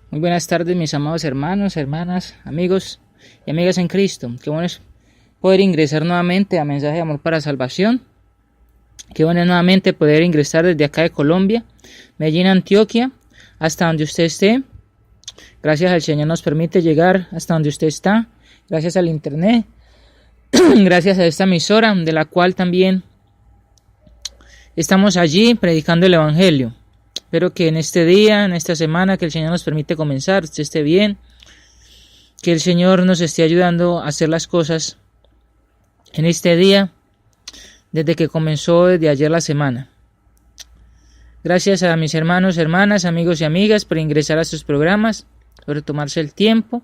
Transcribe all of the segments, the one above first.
Muy buenas tardes, mis amados hermanos, hermanas, amigos y amigas en Cristo. Qué bueno es poder ingresar nuevamente a Mensaje de Amor para Salvación. Qué bueno es nuevamente poder ingresar desde acá de Colombia, Medellín, Antioquia, hasta donde usted esté. Gracias al Señor nos permite llegar hasta donde usted está, gracias al Internet, gracias a esta emisora, de la cual también estamos allí predicando el Evangelio. Espero que en este día, en esta semana que el Señor nos permite comenzar, usted esté bien, que el Señor nos esté ayudando a hacer las cosas en este día, desde que comenzó desde ayer la semana. Gracias a mis hermanos, hermanas, amigos y amigas por ingresar a estos programas, por tomarse el tiempo.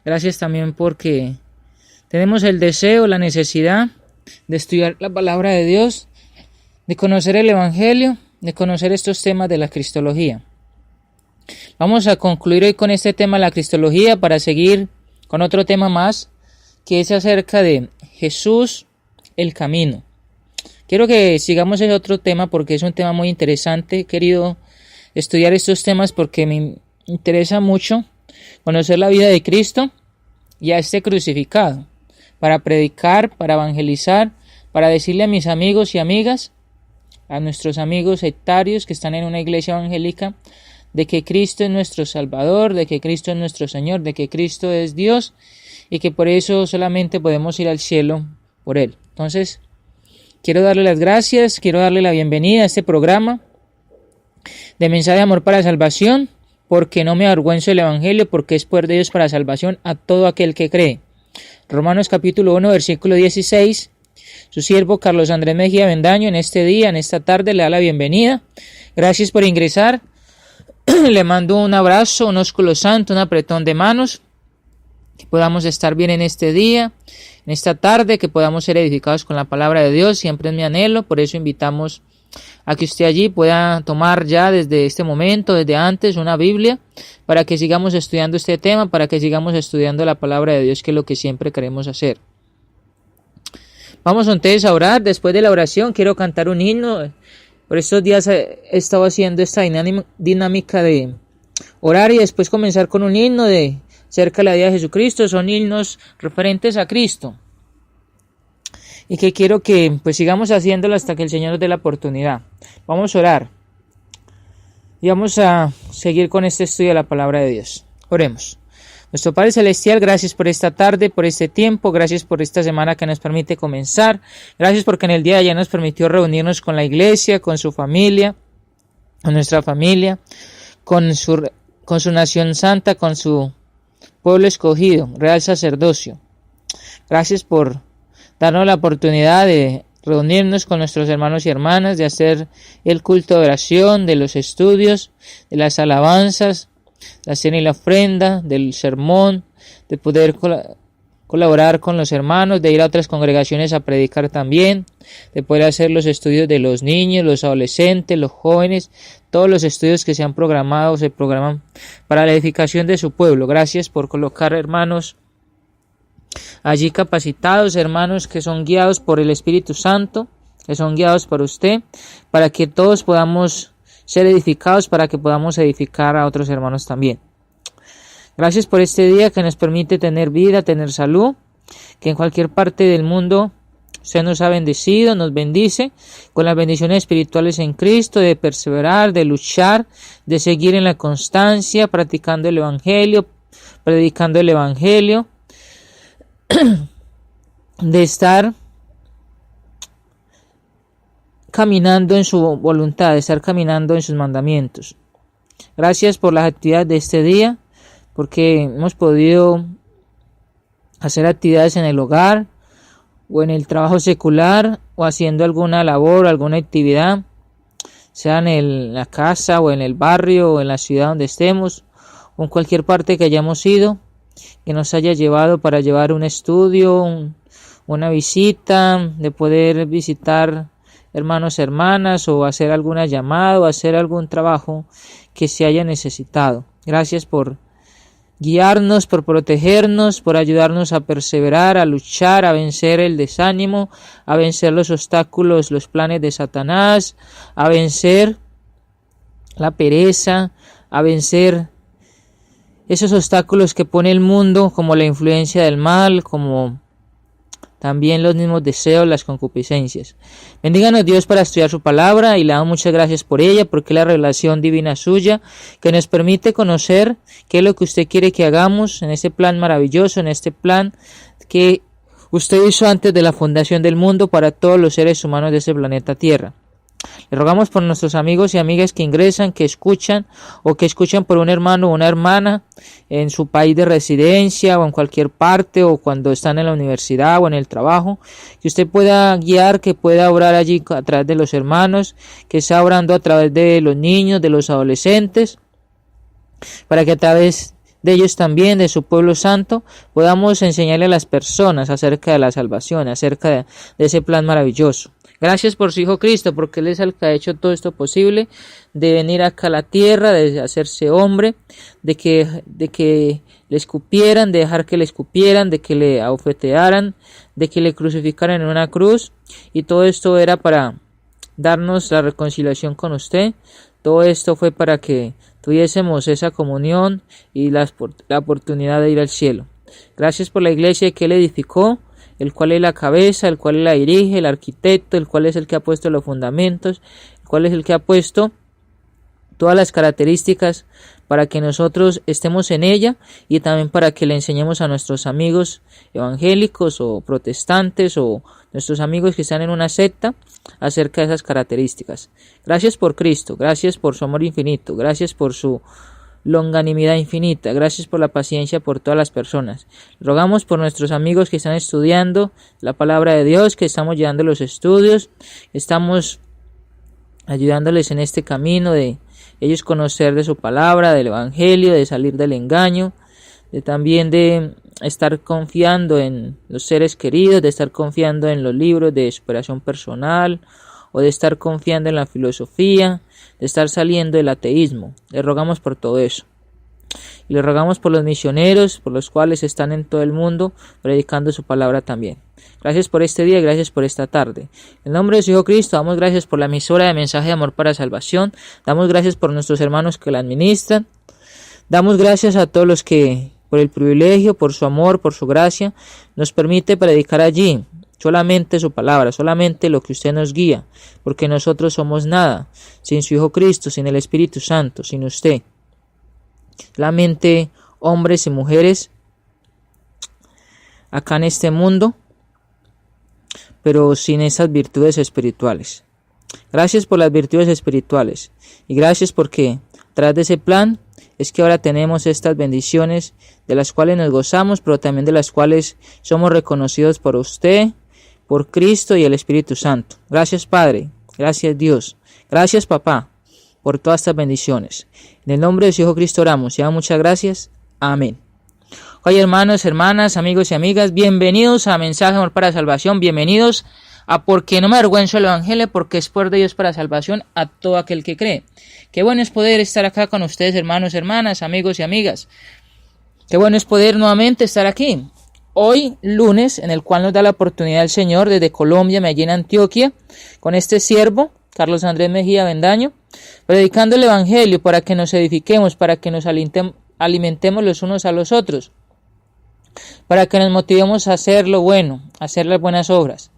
Gracias también porque tenemos el deseo, la necesidad de estudiar la palabra de Dios, de conocer el Evangelio, de conocer estos temas de la Cristología. Vamos a concluir hoy con este tema de la Cristología para seguir con otro tema más, que es acerca de Jesús, el camino. Quiero que sigamos ese otro tema porque es un tema muy interesante. He querido estudiar estos temas porque me interesa mucho conocer la vida de Cristo y a este crucificado, para predicar, para evangelizar, para decirle a mis amigos y amigas, a nuestros amigos sectarios que están en una iglesia evangélica, de que Cristo es nuestro Salvador, de que Cristo es nuestro Señor, de que Cristo es Dios y que por eso solamente podemos ir al cielo por Él. Entonces, quiero darle las gracias, quiero darle la bienvenida a este programa de Mensaje de Amor para Salvación, porque no me avergüenzo del Evangelio, porque es poder de Dios para salvación a todo aquel que cree. Romanos capítulo 1, versículo 16. Su siervo Carlos Andrés Mejía Bendaño en este día, en esta tarde, le da la bienvenida. Gracias por ingresar. Le mando un abrazo, un ósculo santo, un apretón de manos. Que podamos estar bien en este día, en esta tarde, que podamos ser edificados con la palabra de Dios. Siempre es mi anhelo, por eso invitamos a que usted allí pueda tomar ya desde este momento, desde antes, una Biblia, para que sigamos estudiando este tema, para que sigamos estudiando la palabra de Dios, que es lo que siempre queremos hacer. Vamos entonces a orar. Después de la oración quiero cantar un himno. Por estos días he estado haciendo esta dinámica de orar y después comenzar con un himno de cerca de la vida de Jesucristo. Son himnos referentes a Cristo. Y que quiero que pues sigamos haciéndolo hasta que el Señor nos dé la oportunidad. Vamos a orar. Y vamos a seguir con este estudio de la palabra de Dios. Oremos. Nuestro Padre Celestial, gracias por esta tarde, por este tiempo, gracias por esta semana que nos permite comenzar, gracias porque en el día de ayer nos permitió reunirnos con la iglesia, con su familia, con nuestra familia, con su nación santa, con su pueblo escogido, real sacerdocio. Gracias por darnos la oportunidad de reunirnos con nuestros hermanos y hermanas, de hacer el culto de oración, de los estudios, de las alabanzas, la cena y la ofrenda, del sermón, de poder colaborar con los hermanos, de ir a otras congregaciones a predicar también, de poder hacer los estudios de los niños, los adolescentes, los jóvenes, todos los estudios que se han programado, se programan para la edificación de su pueblo. Gracias por colocar hermanos allí capacitados, hermanos que son guiados por el Espíritu Santo, que son guiados por usted, para que todos podamos ser edificados, para que podamos edificar a otros hermanos también. Gracias por este día que nos permite tener vida, tener salud, que en cualquier parte del mundo usted nos ha bendecido, nos bendice con las bendiciones espirituales en Cristo, de perseverar, de luchar, de seguir en la constancia, practicando el Evangelio, predicando el Evangelio, de estar caminando en su voluntad, de estar caminando en sus mandamientos. Gracias por las actividades de este día, porque hemos podido hacer actividades en el hogar o en el trabajo secular o haciendo alguna labor, alguna actividad, sea en la casa o en el barrio o en la ciudad donde estemos o en cualquier parte que hayamos ido, que nos haya llevado para llevar un estudio, una visita, de poder visitar hermanos, hermanas, o hacer alguna llamada, o hacer algún trabajo que se haya necesitado. Gracias por guiarnos, por protegernos, por ayudarnos a perseverar, a luchar, a vencer el desánimo, a vencer los obstáculos, los planes de Satanás, a vencer la pereza, a vencer esos obstáculos que pone el mundo, como la influencia del mal, como también los mismos deseos, las concupiscencias. Bendíganos Dios para estudiar su palabra y le damos muchas gracias por ella, porque es la revelación divina suya, que nos permite conocer qué es lo que usted quiere que hagamos en este plan maravilloso, en este plan que usted hizo antes de la fundación del mundo para todos los seres humanos de este planeta Tierra. Le rogamos por nuestros amigos y amigas que ingresan, que escuchan o que escuchan por un hermano o una hermana en su país de residencia o en cualquier parte o cuando están en la universidad o en el trabajo, que usted pueda guiar, que pueda orar allí a través de los hermanos, que está orando a través de los niños, de los adolescentes, para que a través de ellos también, de su pueblo santo, podamos enseñarle a las personas acerca de la salvación, acerca de ese plan maravilloso. Gracias por su Hijo Cristo, porque Él es el que ha hecho todo esto posible, de venir acá a la tierra, de hacerse hombre, de que le escupieran, de dejar que le escupieran, de que le abofetearan, de que le crucificaran en una cruz, y todo esto era para darnos la reconciliación con usted. Todo esto fue para que tuviésemos esa comunión y la oportunidad de ir al cielo. Gracias por la iglesia que Él edificó, el cual es la cabeza, el cual la dirige, el arquitecto, el cual es el que ha puesto los fundamentos, el cual es el que ha puesto todas las características para que nosotros estemos en ella y también para que le enseñemos a nuestros amigos evangélicos o protestantes o nuestros amigos que están en una secta acerca de esas características. Gracias por Cristo, gracias por su amor infinito, gracias por su longanimidad infinita, gracias por la paciencia por todas las personas. Rogamos por nuestros amigos que están estudiando la palabra de Dios, que estamos llevando los estudios, estamos ayudándoles en este camino de ellos conocer de su palabra, del evangelio, de salir del engaño, de también de estar confiando en los seres queridos, de estar confiando en los libros de superación personal o de estar confiando en la filosofía, de estar saliendo del ateísmo. Le rogamos por todo eso. Y le rogamos por los misioneros, por los cuales están en todo el mundo predicando su palabra también. Gracias por este día y gracias por esta tarde. En nombre de su Hijo Cristo, damos gracias por la emisora de mensaje de amor para salvación. Damos gracias por nuestros hermanos que la administran. Damos gracias a todos los que, por el privilegio, por su amor, por su gracia, nos permite predicar allí. Solamente su palabra, solamente lo que usted nos guía, porque nosotros somos nada, sin su Hijo Cristo, sin el Espíritu Santo, sin usted. Solamente hombres y mujeres acá en este mundo, pero sin esas virtudes espirituales. Gracias por las virtudes espirituales y gracias porque tras de ese plan es que ahora tenemos estas bendiciones de las cuales nos gozamos, pero también de las cuales somos reconocidos por usted, por Cristo y el Espíritu Santo. Gracias Padre, gracias Dios, gracias Papá por todas estas bendiciones. En el nombre de su Hijo Cristo oramos y damos muchas gracias. Amén. Oye hermanos, hermanas, amigos y amigas, bienvenidos a Mensaje de Amor para Salvación, bienvenidos a Porque no me avergüenzo el Evangelio, porque es poder de Dios para salvación a todo aquel que cree. Qué bueno es poder estar acá con ustedes, hermanos, hermanas, amigos y amigas. Qué bueno es poder nuevamente estar aquí. Hoy, lunes, en el cual nos da la oportunidad el Señor desde Colombia, Medellín, Antioquia, con este siervo, Carlos Andrés Mejía Bendaño, predicando el Evangelio para que nos edifiquemos, para que nos alimentemos los unos a los otros, para que nos motivemos a hacer lo bueno, a hacer las buenas obras.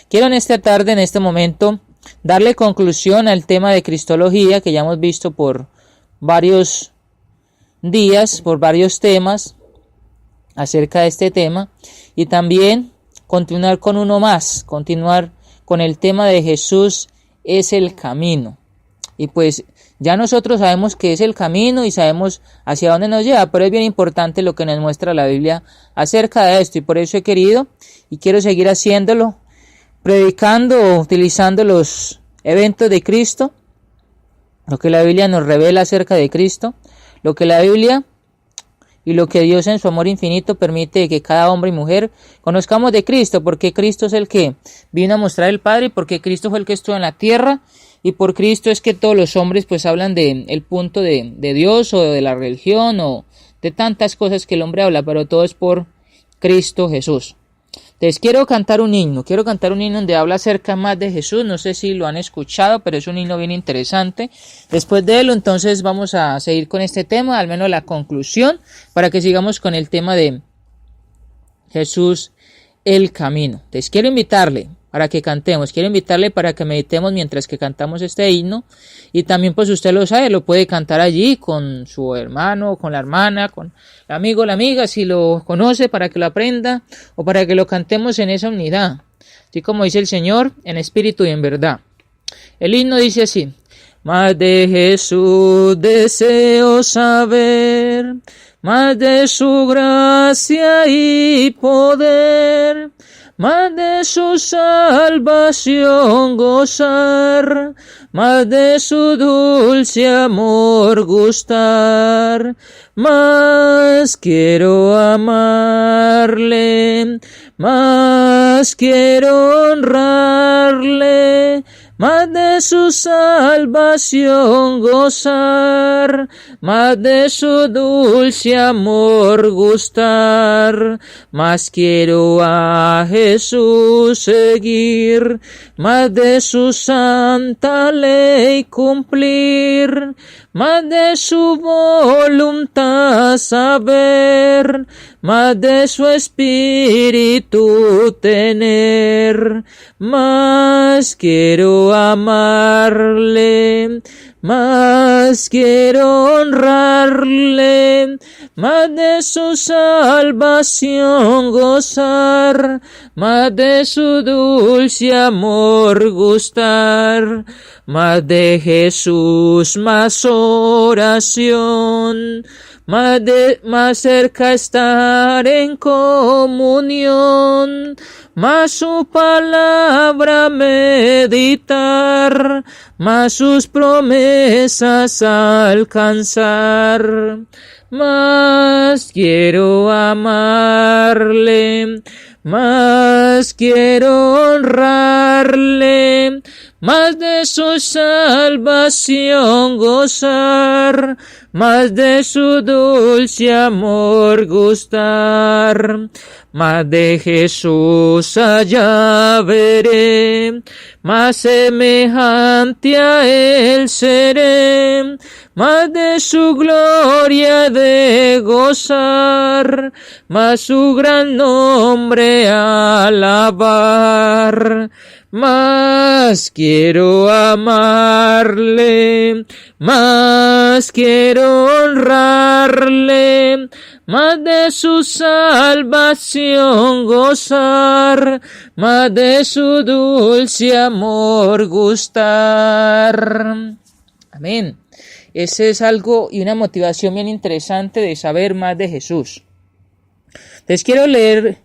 Quiero en esta tarde, en este momento, darle conclusión al tema de Cristología, que ya hemos visto por varios días, por varios temas, acerca de este tema, y también continuar con uno más, continuar con el tema de Jesús es el camino. Y pues ya nosotros sabemos que es el camino y sabemos hacia dónde nos lleva, pero es bien importante lo que nos muestra la Biblia acerca de esto, y por eso he querido y quiero seguir haciéndolo, predicando, utilizando los eventos de Cristo, lo que la Biblia nos revela acerca de Cristo, lo que la Biblia y lo que Dios en su amor infinito permite que cada hombre y mujer conozcamos de Cristo, porque Cristo es el que vino a mostrar el Padre, y porque Cristo fue el que estuvo en la tierra, y por Cristo es que todos los hombres pues hablan de el punto de Dios o de la religión o de tantas cosas que el hombre habla, pero todo es por Cristo Jesús. Entonces quiero cantar un himno donde habla acerca más de Jesús, no sé si lo han escuchado, pero es un himno bien interesante. Después de él, entonces vamos a seguir con este tema, al menos la conclusión, para que sigamos con el tema de Jesús, el camino. Entonces quiero invitarle para que cantemos, quiero invitarle para que meditemos mientras que cantamos este himno, y también pues usted lo sabe, lo puede cantar allí con su hermano, con la hermana, con el amigo, la amiga, si lo conoce, para que lo aprenda, o para que lo cantemos en esa unidad, así como dice el Señor, en espíritu y en verdad. El himno dice así: más de Jesús deseo saber, más de su gracia y poder, más de su salvación gozar, más de su dulce amor gustar, más quiero amarle, más quiero honrarle, más de su salvación gozar, más de su dulce amor gustar, más quiero a Jesús seguir, más de su santa ley cumplir, más de su voluntad saber, más de su espíritu tener, más quiero amarle, más quiero honrarle, más de su salvación gozar, más de su dulce amor gustar, más de Jesús, más oración, más cerca estar en comunión, más su palabra meditar, más sus promesas alcanzar, más quiero amarle, más quiero honrarle, más de su salvación gozar, más de su dulce amor gustar, más de Jesús allá veré, más semejante a él seré, más de su gloria de gozar, más su gran nombre alabar, más quiero amarle, más quiero honrarle, más de su salvación gozar, más de su dulce amor gustar. Amén. Ese es algo y una motivación bien interesante de saber más de Jesús. Les quiero leer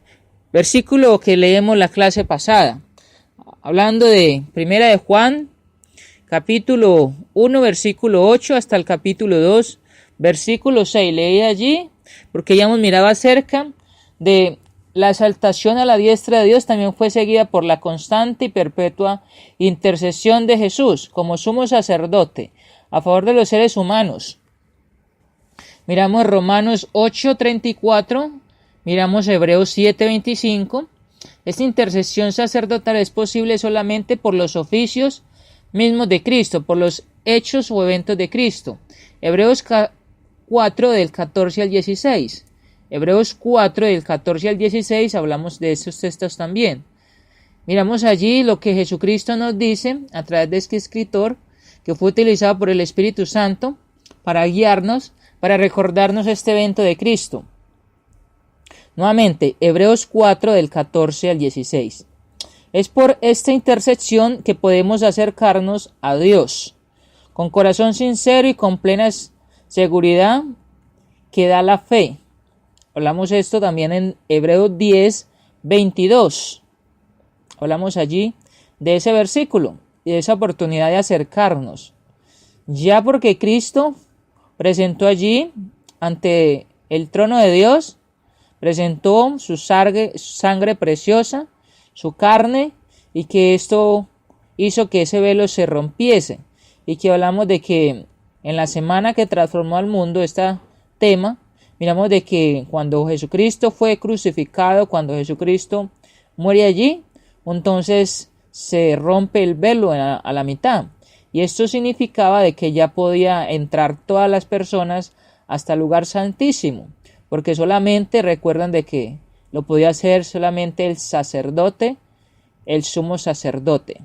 versículo que leemos la clase pasada, hablando de Primera de Juan, capítulo 1, versículo 8 hasta el capítulo 2, versículo 6. Leí allí porque ya hemos mirado acerca de la exaltación a la diestra de Dios, también fue seguida por la constante y perpetua intercesión de Jesús como sumo sacerdote a favor de los seres humanos. Miramos Romanos 8:34, miramos Hebreos 7:25. Esta intercesión sacerdotal es posible solamente por los oficios mismos de Cristo, por los hechos o eventos de Cristo. Hebreos 4 del 14 al 16. Hebreos 4 del 14 al 16 hablamos de esos textos también. Miramos allí lo que Jesucristo nos dice a través de este escritor que fue utilizado por el Espíritu Santo para guiarnos, para recordarnos este evento de Cristo. Nuevamente, Hebreos 4 del 14 al 16. Es por esta intercesión que podemos acercarnos a Dios, con corazón sincero y con plena seguridad que da la fe. Hablamos esto también en Hebreos 10:22. Hablamos allí de ese versículo y de esa oportunidad de acercarnos. Ya porque Cristo presentó allí ante el trono de Dios, presentó su sangre preciosa, su carne, y que esto hizo que ese velo se rompiese, y que hablamos de que en la semana que transformó al mundo, este tema miramos de que cuando Jesucristo fue crucificado, cuando Jesucristo muere allí, entonces se rompe el velo a la mitad. Y esto significaba de que ya podía entrar todas las personas hasta el lugar santísimo, porque solamente recuerdan de que lo podía hacer solamente el sacerdote, el sumo sacerdote.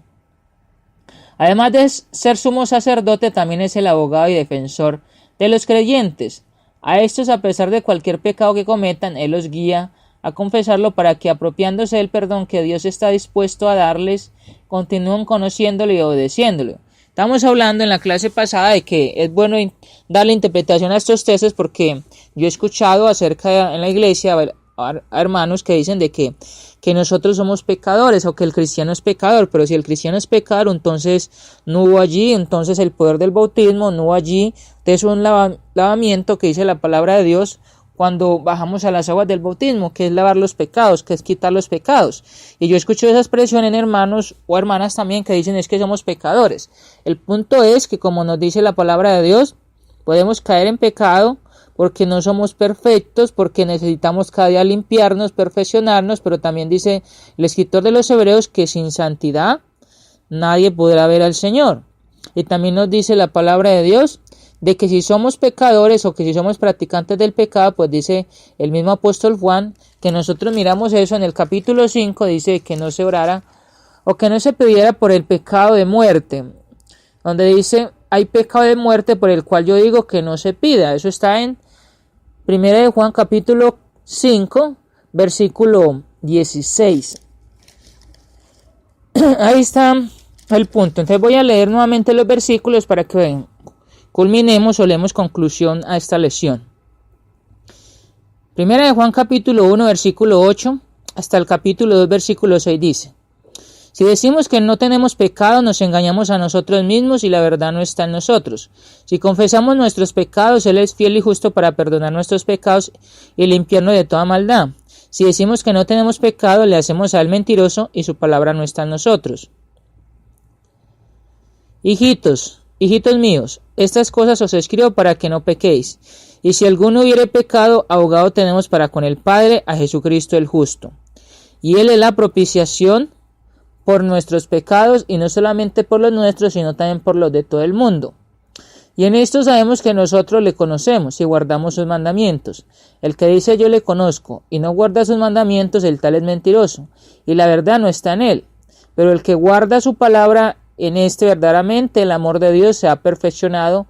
Además de ser sumo sacerdote, también es el abogado y defensor de los creyentes. A estos, a pesar de cualquier pecado que cometan, Él los guía a confesarlo para que, apropiándose del perdón que Dios está dispuesto a darles, continúen conociéndolo y obedeciéndolo. Estamos hablando en la clase pasada de que es bueno darle interpretación a estos textos, porque yo he escuchado acerca en la iglesia a hermanos que dicen de que nosotros somos pecadores o que el cristiano es pecador, pero si el cristiano es pecador, entonces no hubo allí, entonces el poder del bautismo, no hubo allí, es un lavamiento que dice la palabra de Dios cuando bajamos a las aguas del bautismo, que es lavar los pecados, que es quitar los pecados. Y yo escucho esa expresión en hermanos o hermanas también que dicen es que somos pecadores. El punto es que, como nos dice la palabra de Dios, podemos caer en pecado porque no somos perfectos, porque necesitamos cada día limpiarnos, perfeccionarnos, pero también dice el escritor de los Hebreos que sin santidad nadie podrá ver al Señor. Y también nos dice la palabra de Dios de que si somos pecadores o que si somos practicantes del pecado, pues dice el mismo apóstol Juan, que nosotros miramos eso en el capítulo 5, dice que no se orara o que no se pidiera por el pecado de muerte, donde dice hay pecado de muerte por el cual yo digo que no se pida. Eso está en 1 de Juan capítulo 5, versículo 16. Ahí está el punto. Entonces voy a leer nuevamente los versículos para que culminemos o leemos conclusión a esta lección. 1 de Juan capítulo 1, versículo 8 hasta el capítulo 2, versículo 6 dice: si decimos que no tenemos pecado, nos engañamos a nosotros mismos y la verdad no está en nosotros. Si confesamos nuestros pecados, Él es fiel y justo para perdonar nuestros pecados y limpiarnos de toda maldad. Si decimos que no tenemos pecado, le hacemos a Él mentiroso y su palabra no está en nosotros. Hijitos míos, estas cosas os escribo para que no pequéis. Y si alguno hubiere pecado, abogado tenemos para con el Padre, a Jesucristo el justo. Y Él es la propiciación por nuestros pecados, y no solamente por los nuestros, sino también por los de todo el mundo. Y en esto sabemos que nosotros le conocemos y guardamos sus mandamientos. El que dice yo le conozco y no guarda sus mandamientos, el tal es mentiroso, y la verdad no está en él. Pero el que guarda su palabra, en este verdaderamente el amor de Dios se ha perfeccionado.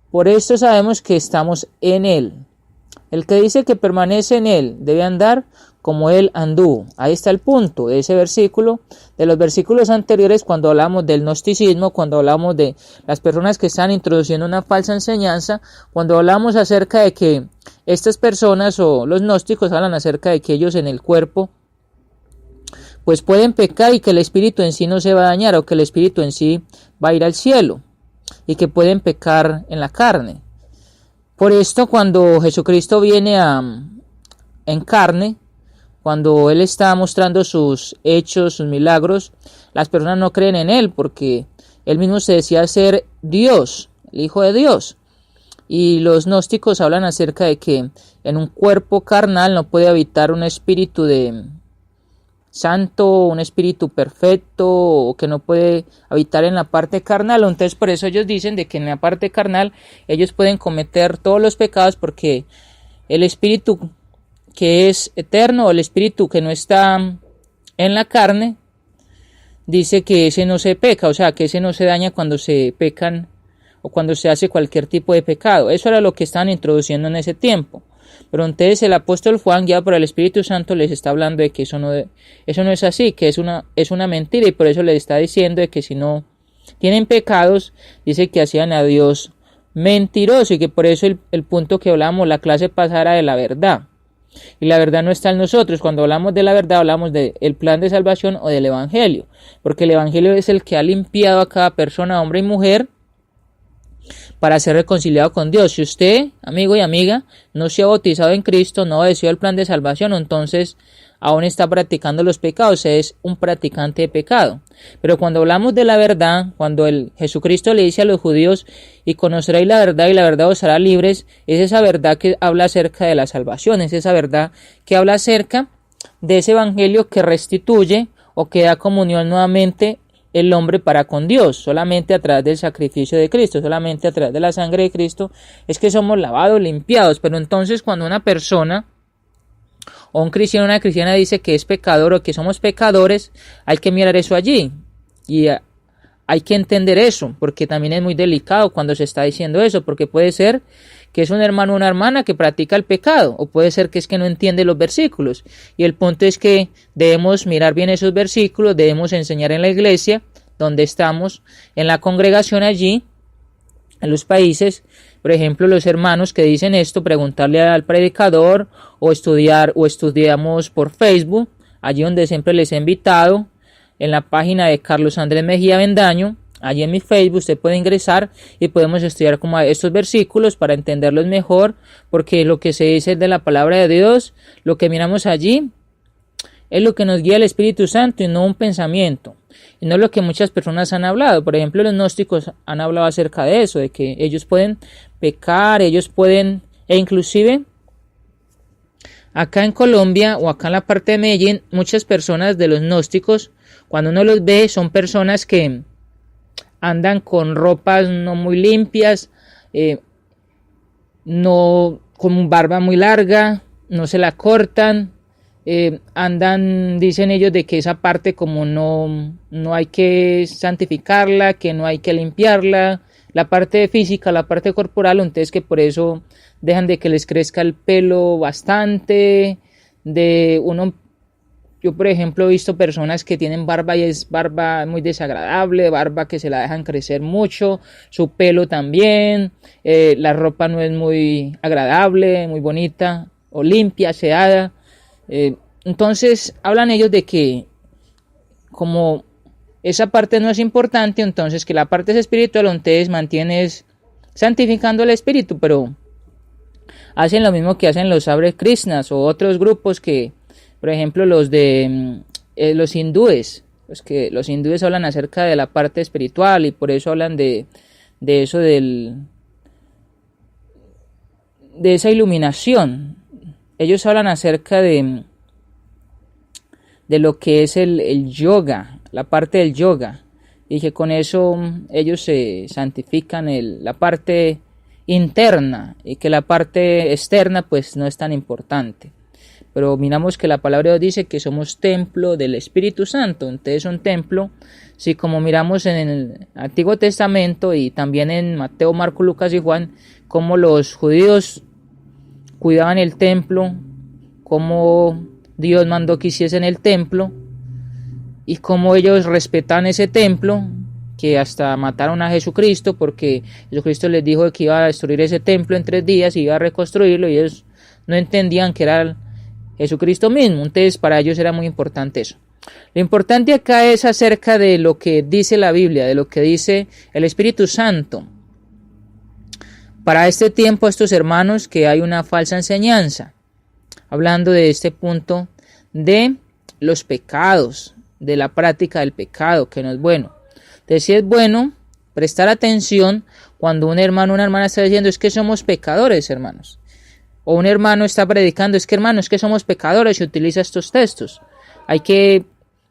Por esto sabemos que estamos en él. El que dice que permanece en él debe andar como él anduvo. Ahí está el punto de ese versículo, de los versículos anteriores, cuando hablamos del gnosticismo, cuando hablamos de las personas que están introduciendo una falsa enseñanza, cuando hablamos acerca de que estas personas o los gnósticos hablan acerca de que ellos en el cuerpo pues pueden pecar y que el espíritu en sí no se va a dañar, o que el espíritu en sí va a ir al cielo, y que pueden pecar en la carne. Por esto, cuando Jesucristo viene en carne, cuando Él está mostrando sus hechos, sus milagros, las personas no creen en Él, porque Él mismo se decía ser Dios, el Hijo de Dios. Y los gnósticos hablan acerca de que en un cuerpo carnal no puede habitar un espíritu de santo, un espíritu perfecto, o que no puede habitar en la parte carnal. Entonces por eso ellos dicen de que en la parte carnal ellos pueden cometer todos los pecados, porque el espíritu que es eterno, o el espíritu que no está en la carne, dice que ese no se peca, o sea que ese no se daña cuando se pecan o cuando se hace cualquier tipo de pecado. Eso era lo que estaban introduciendo en ese tiempo. Pero entonces el apóstol Juan, guiado por el Espíritu Santo, les está hablando de que eso no es así, que es una mentira, y por eso les está diciendo de que si no tienen pecados, dice que hacían a Dios mentiroso, y que por eso el punto que hablamos la clase pasada era de la verdad. Y la verdad no está en nosotros. Cuando hablamos de la verdad, hablamos del plan de salvación o del Evangelio, porque el Evangelio es el que ha limpiado a cada persona, hombre y mujer, para ser reconciliado con Dios. Si usted, amigo y amiga, no se ha bautizado en Cristo, no obedeció el plan de salvación, entonces aún está practicando los pecados, es un practicante de pecado. Pero cuando hablamos de la verdad, cuando Jesucristo le dice a los judíos, y conoceréis la verdad y la verdad os hará libres, es esa verdad que habla acerca de la salvación, es esa verdad que habla acerca de ese evangelio que restituye o que da comunión nuevamente el hombre para con Dios. Solamente a través del sacrificio de Cristo, solamente a través de la sangre de Cristo es que somos lavados, limpiados. Pero entonces cuando una persona o un cristiano o una cristiana dice que es pecador o que somos pecadores, hay que mirar eso allí y hay que entender eso, porque también es muy delicado cuando se está diciendo eso, porque puede ser que es un hermano o una hermana que practica el pecado, o puede ser que es que no entiende los versículos, y el punto es que debemos mirar bien esos versículos, debemos enseñar en la iglesia donde estamos, en la congregación allí, en los países, por ejemplo, los hermanos que dicen esto, preguntarle al predicador o estudiamos por Facebook, allí donde siempre les he invitado, en la página de Carlos Andrés Mejía Bendaño, allí en mi Facebook usted puede ingresar y podemos estudiar como estos versículos para entenderlos mejor, porque lo que se dice de la palabra de Dios, lo que miramos allí, es lo que nos guía el Espíritu Santo y no un pensamiento, y no lo que muchas personas han hablado. Por ejemplo, los gnósticos han hablado acerca de eso, de que ellos pueden pecar, ellos pueden, e inclusive acá en Colombia o acá en la parte de Medellín, muchas personas de los gnósticos, cuando uno los ve, son personas que andan con ropas no muy limpias, no con barba muy larga, no se la cortan, andan, dicen ellos, de que esa parte como no hay que santificarla, que no hay que limpiarla, la parte física, la parte corporal, entonces que por eso dejan de que les crezca el pelo bastante, yo por ejemplo he visto personas que tienen barba y es barba muy desagradable, barba que se la dejan crecer mucho, su pelo también, la ropa no es muy agradable, muy bonita o limpia, aseada. Entonces hablan ellos de que como esa parte no es importante, entonces que la parte es espiritual, entonces mantienes santificando el espíritu, pero hacen lo mismo que hacen los Hare Krishnas o otros grupos que, por ejemplo, los de los hindúes, los hindúes hablan acerca de la parte espiritual y por eso hablan de eso de esa iluminación. Ellos hablan acerca de lo que es el yoga, la parte del yoga, y que con eso ellos se santifican la parte interna y que la parte externa pues no es tan importante. Pero miramos que la palabra de Dios dice que somos templo del Espíritu Santo, entonces un templo, si como miramos en el Antiguo Testamento y también en Mateo, Marcos, Lucas y Juan, como los judíos cuidaban el templo, como Dios mandó que hiciesen el templo y como ellos respetaban ese templo, que hasta mataron a Jesucristo porque Jesucristo les dijo que iba a destruir ese templo en 3 días y iba a reconstruirlo, y ellos no entendían que era Jesucristo mismo. Entonces para ellos era muy importante eso. Lo importante acá es acerca de lo que dice la Biblia, de lo que dice el Espíritu Santo. Para este tiempo, estos hermanos, que hay una falsa enseñanza, hablando de este punto de los pecados, de la práctica del pecado, que no es bueno. Entonces sí es bueno prestar atención cuando un hermano o una hermana está diciendo es que somos pecadores, hermanos. O un hermano está predicando es que somos pecadores y utiliza estos textos. Hay que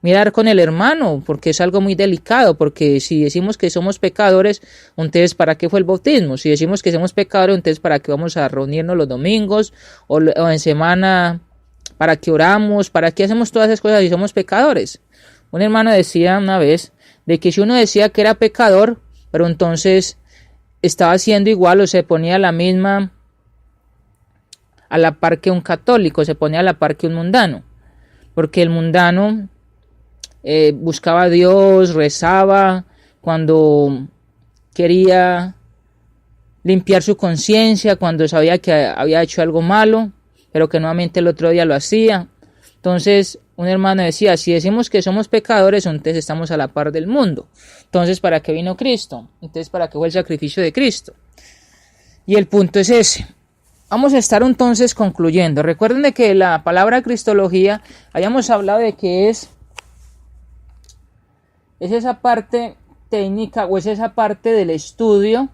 mirar con el hermano porque es algo muy delicado, porque si decimos que somos pecadores, entonces ¿para qué fue el bautismo? Si decimos que somos pecadores, entonces ¿para qué vamos a reunirnos los domingos o en semana? ¿Para qué oramos? ¿Para qué hacemos todas esas cosas si somos pecadores? Un hermano decía una vez de que si uno decía que era pecador, pero entonces estaba haciendo igual o se ponía a la par que un católico, se ponía a la par que un mundano, porque el mundano buscaba a Dios, rezaba cuando quería limpiar su conciencia, cuando sabía que había hecho algo malo, pero que nuevamente el otro día lo hacía. Entonces un hermano decía, si decimos que somos pecadores, entonces estamos a la par del mundo. Entonces ¿para qué vino Cristo? Entonces ¿para qué fue el sacrificio de Cristo? Y el punto es ese. vamos a estar entonces concluyendo. Recuerden de que la palabra cristología, habíamos hablado de que es esa parte técnica o es esa parte del estudio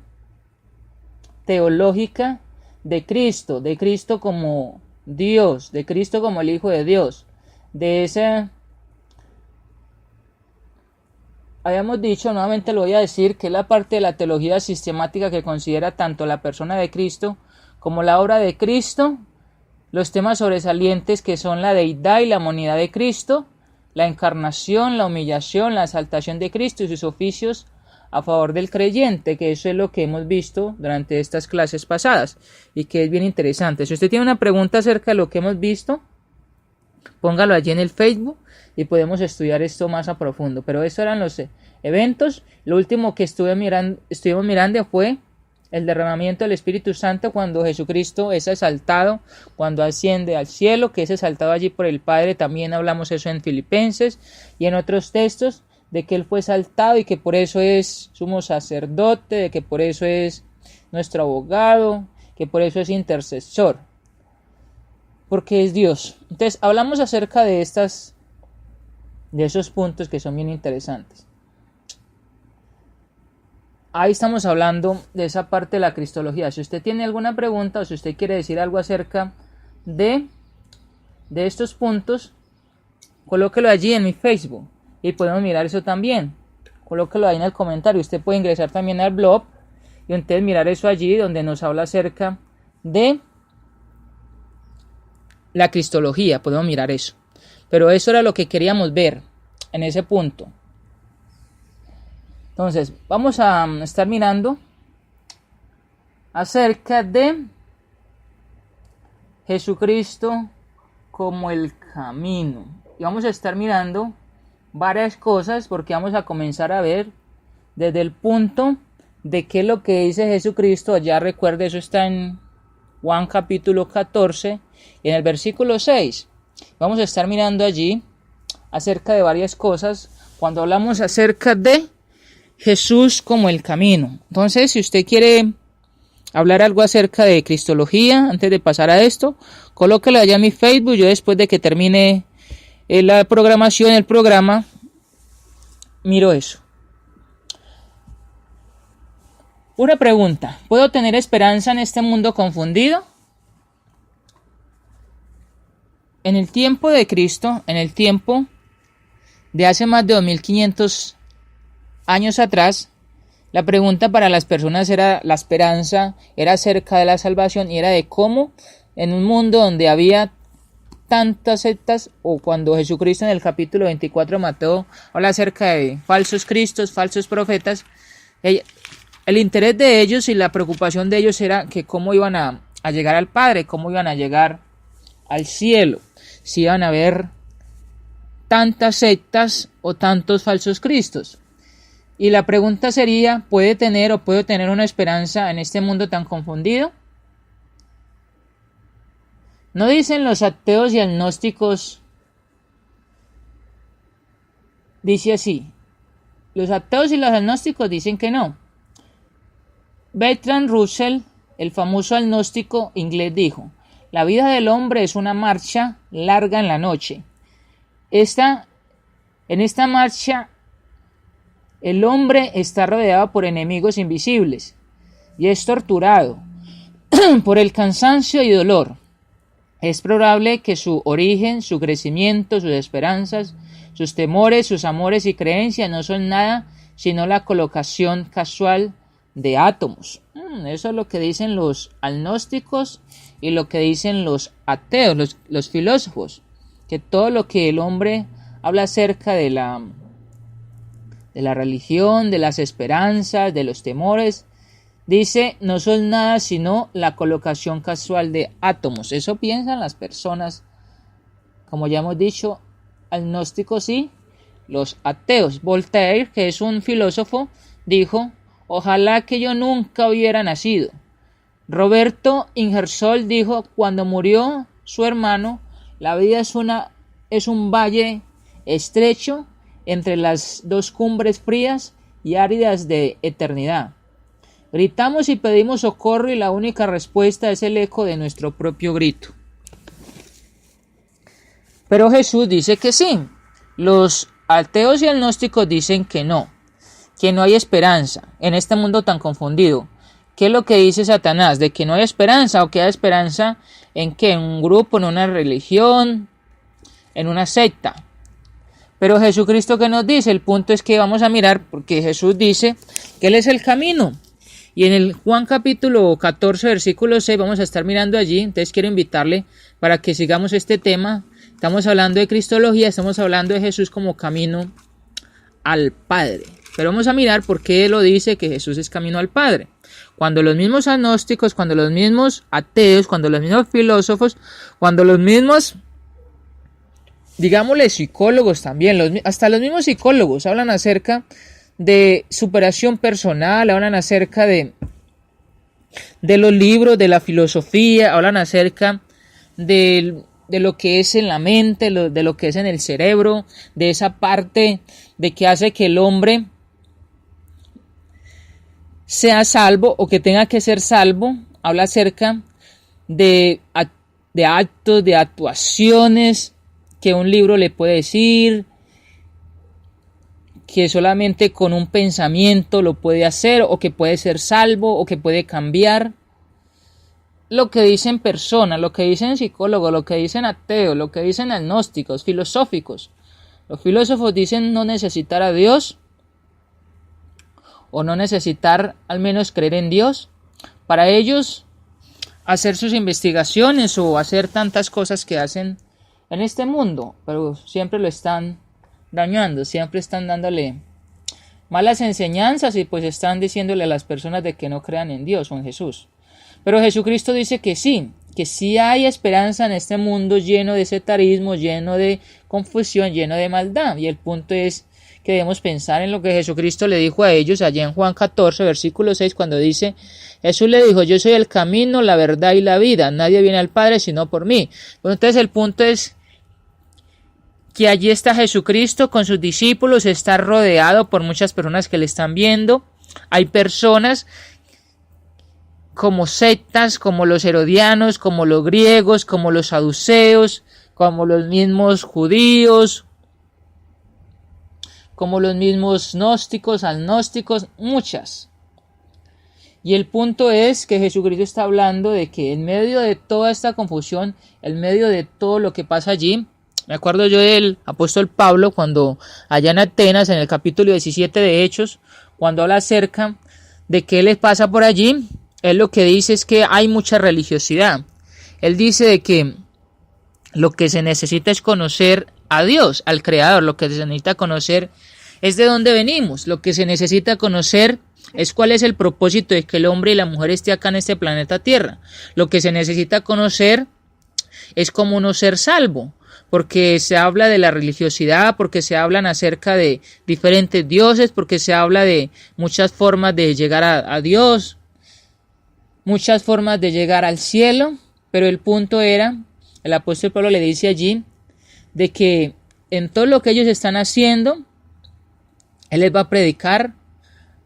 teológica de Cristo como Dios, de Cristo como el Hijo de Dios, de ese, habíamos dicho, nuevamente lo voy a decir, que es la parte de la teología sistemática que considera tanto la persona de Cristo como la obra de Cristo, los temas sobresalientes que son la deidad y la monidad de Cristo, la encarnación, la humillación, la exaltación de Cristo y sus oficios a favor del creyente, que eso es lo que hemos visto durante estas clases pasadas y que es bien interesante. Si usted tiene una pregunta acerca de lo que hemos visto, póngalo allí en el Facebook y podemos estudiar esto más a profundo. Pero estos eran los eventos. Lo último que estuvimos mirando fue el derramamiento del Espíritu Santo cuando Jesucristo es exaltado, cuando asciende al cielo, que es exaltado allí por el Padre. También hablamos eso en Filipenses y en otros textos, de que Él fue exaltado y que por eso es sumo sacerdote, de que por eso es nuestro abogado, que por eso es intercesor, porque es Dios. Entonces hablamos acerca de esos puntos que son bien interesantes. Ahí estamos hablando de esa parte de la cristología. Si usted tiene alguna pregunta o si usted quiere decir algo acerca de estos puntos, colóquelo allí en mi Facebook y podemos mirar eso también. Colóquelo ahí en el comentario. Usted puede ingresar también al blog y entonces mirar eso allí donde nos habla acerca de la cristología. Podemos mirar eso. Pero eso era lo que queríamos ver en ese punto. Entonces, vamos a estar mirando acerca de Jesucristo como el camino. Y vamos a estar mirando varias cosas porque vamos a comenzar a ver desde el punto de qué es lo que dice Jesucristo. Ya recuerde, eso está en Juan capítulo 14 y en el versículo 6. Vamos a estar mirando allí acerca de varias cosas cuando hablamos acerca de Jesús como el camino. Entonces, si usted quiere hablar algo acerca de cristología, antes de pasar a esto, colóquelo allá en mi Facebook. Yo después de que termine la programación, el programa, miro eso. Una pregunta: ¿puedo tener esperanza en este mundo confundido? En el tiempo de Cristo, en el tiempo de hace más de 2500 años atrás, la pregunta para las personas era la esperanza, era acerca de la salvación y era de cómo en un mundo donde había tantas sectas, o cuando Jesucristo en el capítulo 24 de Mateo habla acerca de falsos cristos, falsos profetas, el interés de ellos y la preocupación de ellos era que cómo iban a llegar al Padre, cómo iban a llegar al cielo, si iban a haber tantas sectas o tantos falsos cristos. Y la pregunta sería: ¿puedo tener una esperanza en este mundo tan confundido? ¿No dicen los ateos y agnósticos? Dice así: los ateos y los agnósticos dicen que no. Bertrand Russell, el famoso agnóstico inglés, dijo: la vida del hombre es una marcha larga en la noche. En esta marcha el hombre está rodeado por enemigos invisibles y es torturado por el cansancio y dolor. Es probable que su origen, su crecimiento, sus esperanzas, sus temores, sus amores y creencias no son nada sino la colocación casual de átomos. Eso es lo que dicen los agnósticos y lo que dicen los ateos, los filósofos, que todo lo que el hombre habla acerca de la religión, de las esperanzas, de los temores, dice, no son nada sino la colocación casual de átomos. Eso piensan las personas, como ya hemos dicho, agnósticos y los ateos. Voltaire, que es un filósofo, dijo: ojalá que yo nunca hubiera nacido. Roberto Ingersoll dijo: cuando murió su hermano, la vida es un valle estrecho entre las dos cumbres frías y áridas de eternidad. Gritamos y pedimos socorro y la única respuesta es el eco de nuestro propio grito. Pero Jesús dice que sí. Los ateos y agnósticos dicen que no hay esperanza en este mundo tan confundido. ¿Qué es lo que dice Satanás? ¿De que no hay esperanza o que hay esperanza en qué? ¿En un grupo, en una religión, en una secta? Pero Jesucristo, ¿qué nos dice? El punto es que vamos a mirar, porque Jesús dice que Él es el camino. Y en el Juan capítulo 14, versículo 6, vamos a estar mirando allí. Entonces quiero invitarle para que sigamos este tema. Estamos hablando de cristología, estamos hablando de Jesús como camino al Padre. Pero vamos a mirar por qué lo dice que Jesús es camino al Padre. Cuando los mismos agnósticos, cuando los mismos ateos, cuando los mismos filósofos, cuando los mismos, digámosle, psicólogos también, hasta los mismos psicólogos hablan acerca de superación personal, hablan acerca de los libros, de la filosofía, hablan acerca de lo que es en la mente, de lo que es en el cerebro, de esa parte de que hace que el hombre sea salvo o que tenga que ser salvo. Habla acerca de actos, de actuaciones que un libro le puede decir, que solamente con un pensamiento lo puede hacer, o que puede ser salvo, o que puede cambiar. Lo que dicen personas, lo que dicen psicólogos, lo que dicen ateos, lo que dicen agnósticos, filosóficos. Los filósofos dicen no necesitar a Dios, o no necesitar al menos creer en Dios. Para ellos, hacer sus investigaciones o hacer tantas cosas que hacen en este mundo, pero siempre lo están dañando, siempre están dándole malas enseñanzas y pues están diciéndole a las personas de que no crean en Dios o en Jesús. Pero Jesucristo dice que sí hay esperanza en este mundo lleno de sectarismo, lleno de confusión, lleno de maldad. Y el punto es que debemos pensar en lo que Jesucristo le dijo a ellos allá en Juan 14, versículo 6, cuando dice, Jesús le dijo, yo soy el camino, la verdad y la vida, nadie viene al Padre sino por mí. Bueno, entonces el punto es que allí está Jesucristo con sus discípulos, está rodeado por muchas personas que le están viendo. Hay personas como sectas, como los herodianos, como los griegos, como los saduceos, como los mismos judíos, como los mismos gnósticos, agnósticos, muchas. Y el punto es que Jesucristo está hablando de que en medio de toda esta confusión, en medio de todo lo que pasa allí, me acuerdo yo del apóstol Pablo cuando allá en Atenas, en el capítulo 17 de Hechos, cuando habla acerca de qué les pasa por allí, él lo que dice es que hay mucha religiosidad. Él dice de que lo que se necesita es conocer a Dios, al Creador. Lo que se necesita conocer es de dónde venimos. Lo que se necesita conocer es cuál es el propósito de que el hombre y la mujer esté acá en este planeta Tierra. Lo que se necesita conocer es cómo no ser salvo, porque se habla de la religiosidad, porque se hablan acerca de diferentes dioses, porque se habla de muchas formas de llegar a Dios, muchas formas de llegar al cielo. Pero el punto era, el apóstol Pablo le dice allí, de que en todo lo que ellos están haciendo, él les va a predicar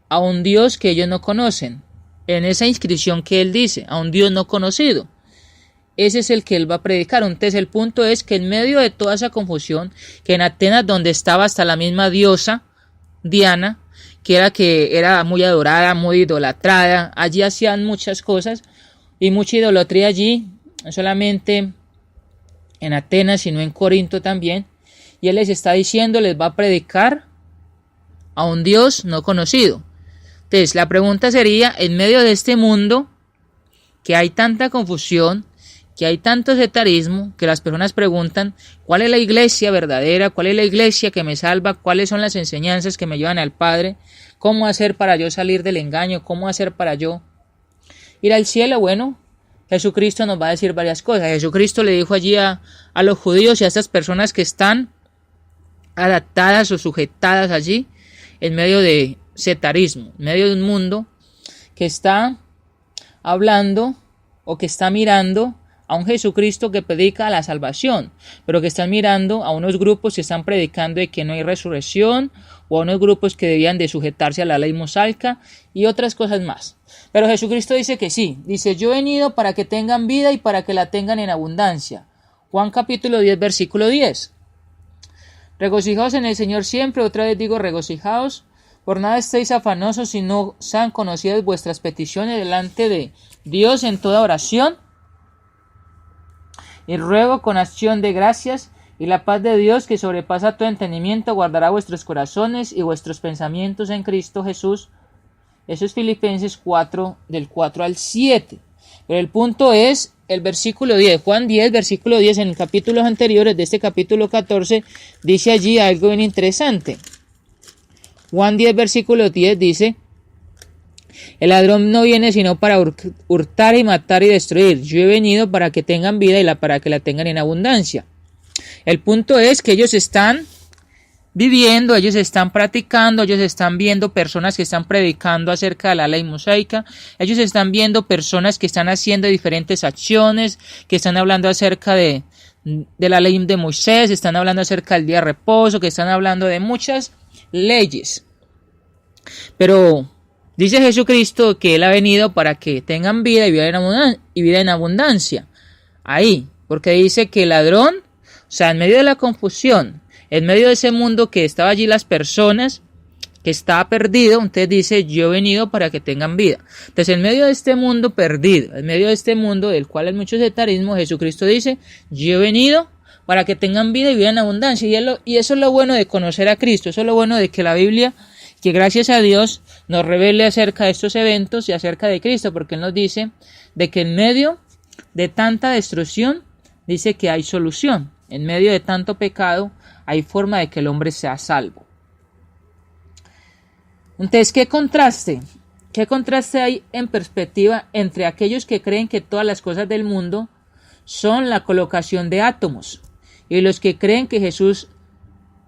a un Dios que ellos no conocen. En esa inscripción que él dice, a un Dios no conocido. Ese es el que él va a predicar. Entonces el punto es que en medio de toda esa confusión, que en Atenas, donde estaba hasta la misma diosa Diana, que era muy adorada, muy idolatrada, allí hacían muchas cosas y mucha idolatría allí, no solamente en Atenas, sino en Corinto también. Y él les está diciendo, les va a predicar a un Dios no conocido. Entonces la pregunta sería, en medio de este mundo, que hay tanta confusión, que hay tanto sectarismo, que las personas preguntan, ¿cuál es la iglesia verdadera? ¿Cuál es la iglesia que me salva? ¿Cuáles son las enseñanzas que me llevan al Padre? ¿Cómo hacer para yo salir del engaño? ¿Cómo hacer para yo ir al cielo? Bueno, Jesucristo nos va a decir varias cosas. Jesucristo le dijo allí a los judíos y a estas personas que están adaptadas o sujetadas allí en medio de sectarismo, en medio de un mundo que está hablando o que está mirando a un Jesucristo que predica la salvación, pero que están mirando a unos grupos que están predicando de que no hay resurrección, o a unos grupos que debían de sujetarse a la ley mosaica y otras cosas más. Pero Jesucristo dice que sí, dice: yo he venido para que tengan vida y para que la tengan en abundancia. Juan capítulo 10, versículo 10. Regocijaos en el Señor siempre, otra vez digo regocijaos. Por nada estéis afanosos, si no sean conocidas vuestras peticiones delante de Dios en toda oración y ruego con acción de gracias, y la paz de Dios, que sobrepasa todo entendimiento, guardará vuestros corazones y vuestros pensamientos en Cristo Jesús. Eso es Filipenses 4, del 4 al 7. Pero el punto es el versículo 10. Juan 10, versículo 10, en capítulos anteriores de este capítulo 14, dice allí algo bien interesante. Juan 10, versículo 10 dice: el ladrón no viene sino para hurtar y matar y destruir. Yo he venido para que tengan vida y para que la tengan en abundancia. El punto es que ellos están viviendo, ellos están practicando, ellos están viendo personas que están predicando acerca de la ley mosaica, ellos están viendo personas que están haciendo diferentes acciones, que están hablando acerca de la ley de Moisés, están hablando acerca del día de reposo, que están hablando de muchas leyes. Pero dice Jesucristo que Él ha venido para que tengan vida y vida en abundancia. Ahí, porque dice que el ladrón, o sea, en medio de la confusión, en medio de ese mundo que estaba allí las personas, que estaba perdido, entonces dice: yo he venido para que tengan vida. Entonces, en medio de este mundo perdido, en medio de este mundo del cual hay mucho sectarismo, Jesucristo dice: yo he venido para que tengan vida y vida en abundancia. Y eso es lo bueno de conocer a Cristo, eso es lo bueno de que la Biblia, que gracias a Dios nos revele acerca de estos eventos y acerca de Cristo, porque Él nos dice de que en medio de tanta destrucción, dice que hay solución. En medio de tanto pecado, hay forma de que el hombre sea salvo. Entonces, ¿qué contraste hay en perspectiva entre aquellos que creen que todas las cosas del mundo son la colocación de átomos, y los que creen que Jesús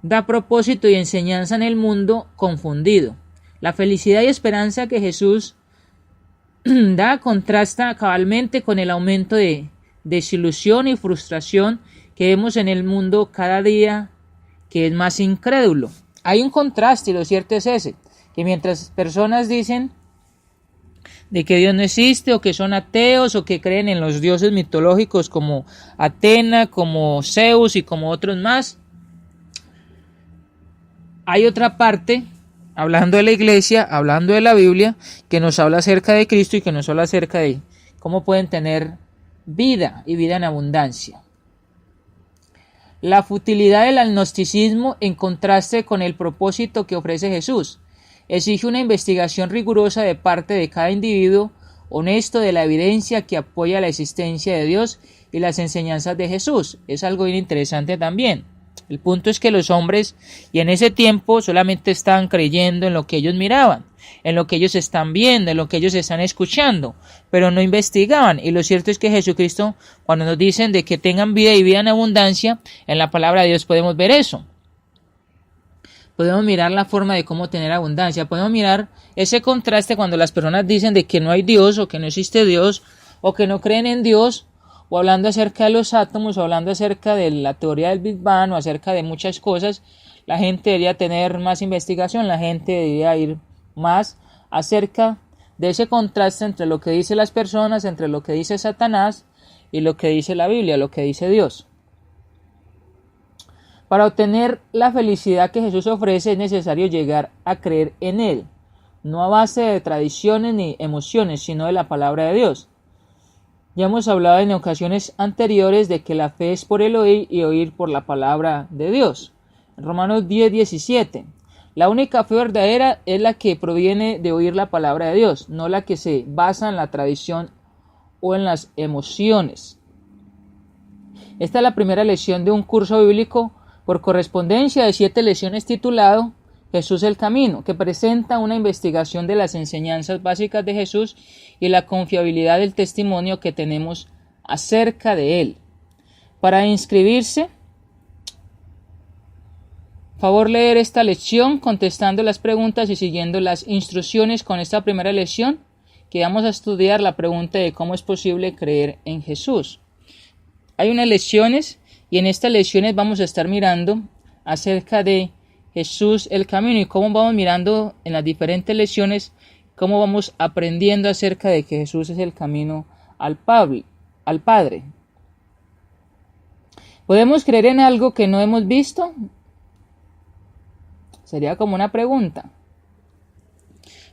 da propósito y enseñanza en el mundo confundido? La felicidad y esperanza que Jesús da contrasta cabalmente con el aumento de desilusión y frustración que vemos en el mundo cada día, que es más incrédulo. Hay un contraste, y lo cierto es ese, que mientras personas dicen de que Dios no existe, o que son ateos, o que creen en los dioses mitológicos como Atena, como Zeus y como otros más, hay otra parte, hablando de la iglesia, hablando de la Biblia, que nos habla acerca de Cristo y que nos habla acerca de cómo pueden tener vida y vida en abundancia. La futilidad del agnosticismo, en contraste con el propósito que ofrece Jesús, exige una investigación rigurosa de parte de cada individuo honesto de la evidencia que apoya la existencia de Dios y las enseñanzas de Jesús. Es algo bien interesante también. El punto es que los hombres, y en ese tiempo, solamente estaban creyendo en lo que ellos miraban, en lo que ellos están viendo, en lo que ellos están escuchando, pero no investigaban. Y lo cierto es que Jesucristo, cuando nos dicen de que tengan vida y vida en abundancia, en la palabra de Dios podemos ver eso. Podemos mirar la forma de cómo tener abundancia, podemos mirar ese contraste cuando las personas dicen de que no hay Dios, o que no existe Dios, o que no creen en Dios, o hablando acerca de los átomos, o hablando acerca de la teoría del Big Bang, o acerca de muchas cosas. La gente debería tener más investigación, la gente debería ir más acerca de ese contraste entre lo que dicen las personas, entre lo que dice Satanás y lo que dice la Biblia, lo que dice Dios. Para obtener la felicidad que Jesús ofrece es necesario llegar a creer en Él, no a base de tradiciones ni emociones, sino de la palabra de Dios. Ya hemos hablado en ocasiones anteriores de que la fe es por el oír y oír por la palabra de Dios. En Romanos 10:17, la única fe verdadera es la que proviene de oír la palabra de Dios, no la que se basa en la tradición o en las emociones. Esta es la primera lección de un curso bíblico por correspondencia de 7 lecciones titulado Jesús el Camino, que presenta una investigación de las enseñanzas básicas de Jesús y la confiabilidad del testimonio que tenemos acerca de Él. Para inscribirse, favor leer esta lección contestando las preguntas y siguiendo las instrucciones con esta primera lección, que vamos a estudiar la pregunta de cómo es posible creer en Jesús. hay unas lecciones y en estas lecciones vamos a estar mirando acerca de Jesús el camino y cómo vamos mirando en las diferentes lecciones, cómo vamos aprendiendo acerca de que Jesús es el camino al Padre. ¿Podemos creer en algo que no hemos visto? Sería como una pregunta.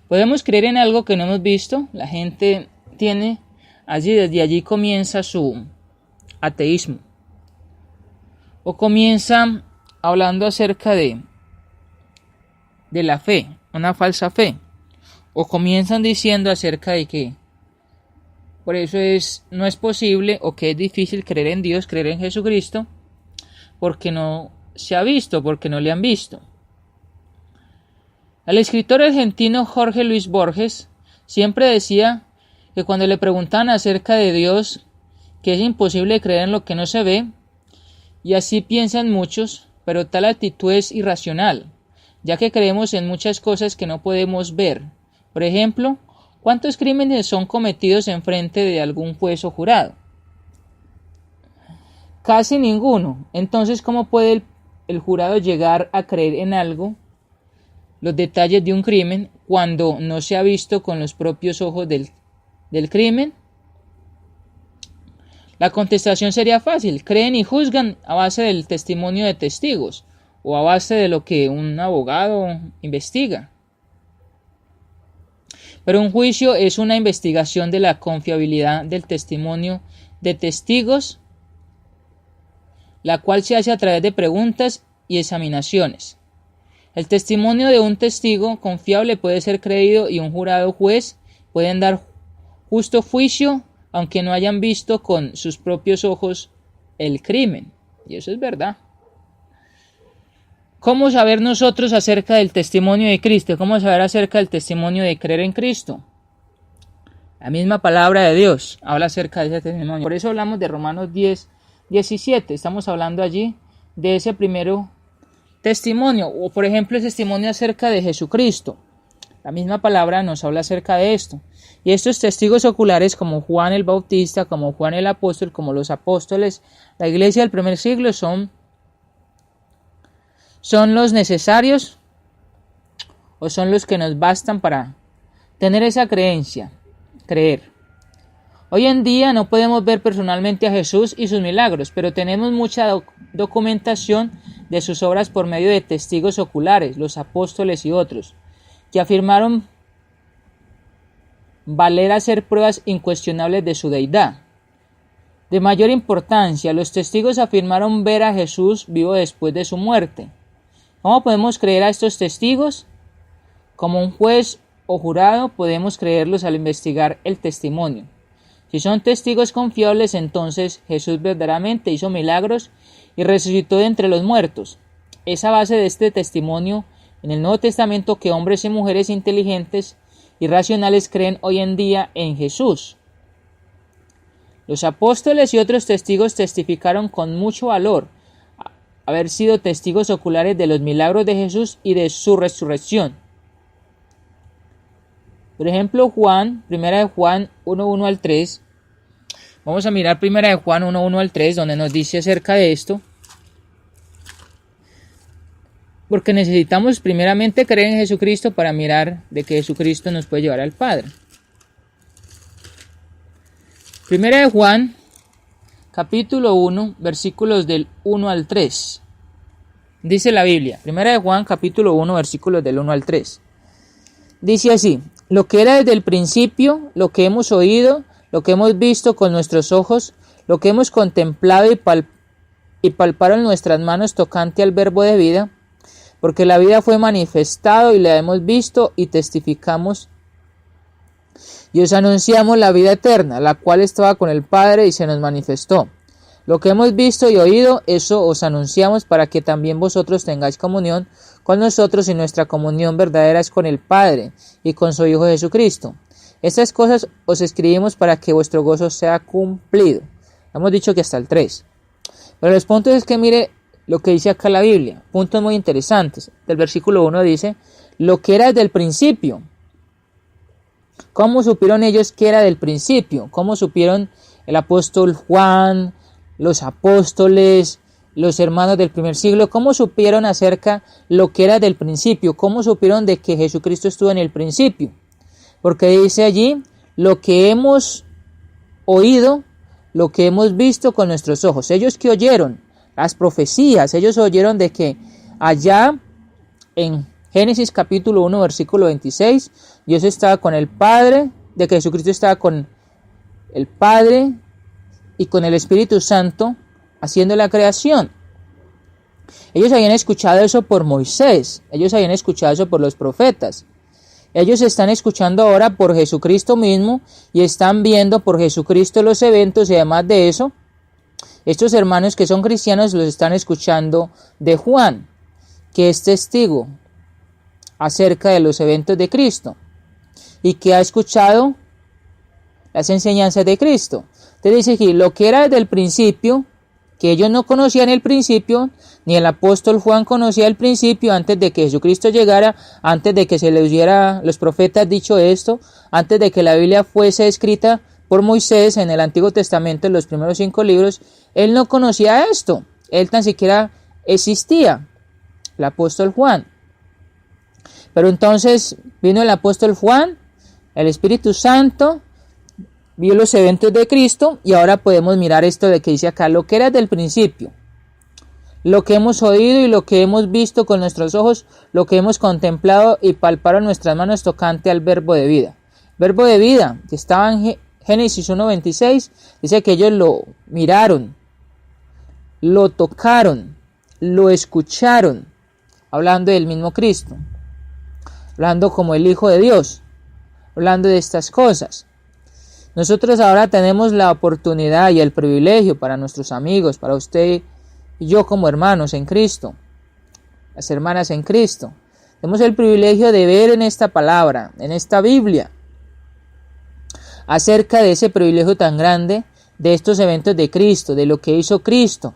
¿Podemos creer en algo que no hemos visto? La gente tiene allí, desde allí comienza su ateísmo. O comienza hablando acerca de la fe, una falsa fe. O comienzan diciendo acerca de que por eso no es posible o que es difícil creer en Dios, creer en Jesucristo, porque no se ha visto, porque no le han visto. El escritor argentino Jorge Luis Borges siempre decía que cuando le preguntaban acerca de Dios, que es imposible creer en lo que no se ve, y así piensan muchos, pero tal actitud es irracional, ya que creemos en muchas cosas que no podemos ver. Por ejemplo, ¿cuántos crímenes son cometidos en frente de algún juez o jurado? Casi ninguno. Entonces, ¿cómo puede el jurado llegar a creer en algo, los detalles de un crimen, cuando no se ha visto con los propios ojos del crimen? La contestación sería fácil: creen y juzgan a base del testimonio de testigos o a base de lo que un abogado investiga. Pero un juicio es una investigación de la confiabilidad del testimonio de testigos, la cual se hace a través de preguntas y examinaciones. El testimonio de un testigo confiable puede ser creído y un jurado o juez pueden dar justo juicio aunque no hayan visto con sus propios ojos el crimen. Y eso es verdad. ¿Cómo saber nosotros acerca del testimonio de Cristo? ¿Cómo saber acerca del testimonio de creer en Cristo? La misma palabra de Dios habla acerca de ese testimonio. Por eso hablamos de Romanos 10:17. Estamos hablando allí de ese primero testimonio. O por ejemplo el testimonio acerca de Jesucristo. La misma palabra nos habla acerca de esto. Y estos testigos oculares, como Juan el Bautista, como Juan el Apóstol, como los apóstoles, la iglesia del primer siglo, son los necesarios o son los que nos bastan para tener esa creencia, creer. Hoy en día no podemos ver personalmente a Jesús y sus milagros, pero tenemos mucha documentación de sus obras por medio de testigos oculares, los apóstoles y otros, que afirmaron valer hacer pruebas incuestionables de su deidad. De mayor importancia, los testigos afirmaron ver a Jesús vivo después de su muerte. ¿Cómo podemos creer a estos testigos? Como un juez o jurado podemos creerlos al investigar el testimonio. Si son testigos confiables, entonces Jesús verdaderamente hizo milagros y resucitó de entre los muertos. Es a base de este testimonio en el Nuevo Testamento que hombres y mujeres inteligentes y racionales creen hoy en día en Jesús. Los apóstoles y otros testigos testificaron con mucho valor haber sido testigos oculares de los milagros de Jesús y de su resurrección. Por ejemplo, Primera de Juan 1:1 al 3. Vamos a mirar Primera de Juan 1:1 al 3, donde nos dice acerca de esto. Porque necesitamos primeramente creer en Jesucristo para mirar de que Jesucristo nos puede llevar al Padre. Primera de Juan, capítulo 1, versículos del 1 al 3. Dice la Biblia, Primera de Juan, capítulo 1, versículos del 1 al 3. Dice así: lo que era desde el principio, lo que hemos oído, lo que hemos visto con nuestros ojos, lo que hemos contemplado y palparon nuestras manos tocante al verbo de vida, porque la vida fue manifestado y la hemos visto y testificamos y os anunciamos la vida eterna, la cual estaba con el Padre y se nos manifestó. Lo que hemos visto y oído, eso os anunciamos para que también vosotros tengáis comunión con nosotros, y nuestra comunión verdadera es con el Padre y con su Hijo Jesucristo. Estas cosas os escribimos para que vuestro gozo sea cumplido. Hemos dicho que hasta el 3. Pero los puntos es que mire lo que dice acá la Biblia. Puntos muy interesantes. Del versículo 1 dice: lo que era desde el principio. ¿Cómo supieron ellos que era del principio? ¿Cómo supieron el apóstol Juan, los apóstoles, los hermanos del primer siglo, cómo supieron acerca lo que era del principio, cómo supieron de que Jesucristo estuvo en el principio. Porque dice allí, lo que hemos oído, lo que hemos visto con nuestros ojos. Ellos que oyeron las profecías, ellos oyeron de que allá en Génesis capítulo 1 versículo 26, Dios estaba con el Padre, de que Jesucristo estaba con el Padre y con el Espíritu Santo haciendo la creación. Ellos habían escuchado eso por Moisés, ellos habían escuchado eso por los profetas. Ellos están escuchando ahora por Jesucristo mismo y están viendo por Jesucristo los eventos, y además de eso, estos hermanos que son cristianos los están escuchando de Juan, que es testigo acerca de los eventos de Cristo y que ha escuchado las enseñanzas de Cristo. Entonces dice aquí, lo que era desde el principio, que ellos no conocían el principio, ni el apóstol Juan conocía el principio antes de que Jesucristo llegara, antes de que se le hubiera los profetas dicho esto, antes de que la Biblia fuese escrita por Moisés en el Antiguo Testamento, en los primeros 5 libros, él no conocía esto, él tan siquiera existía, el apóstol Juan. Pero entonces vino el apóstol Juan, el Espíritu Santo, vio los eventos de Cristo, y ahora podemos mirar esto de que dice acá, lo que era desde el principio, lo que hemos oído y lo que hemos visto con nuestros ojos, lo que hemos contemplado y palparon nuestras manos tocante al verbo de vida. Verbo de vida, que estaba en Génesis 1:26, dice que ellos lo miraron, lo tocaron, lo escucharon, hablando del mismo Cristo, hablando como el Hijo de Dios, hablando de estas cosas. Nosotros ahora tenemos la oportunidad y el privilegio para nuestros amigos, para usted y yo como hermanos en Cristo, las hermanas en Cristo. Tenemos el privilegio de ver en esta palabra, en esta Biblia, acerca de ese privilegio tan grande, de estos eventos de Cristo, de lo que hizo Cristo,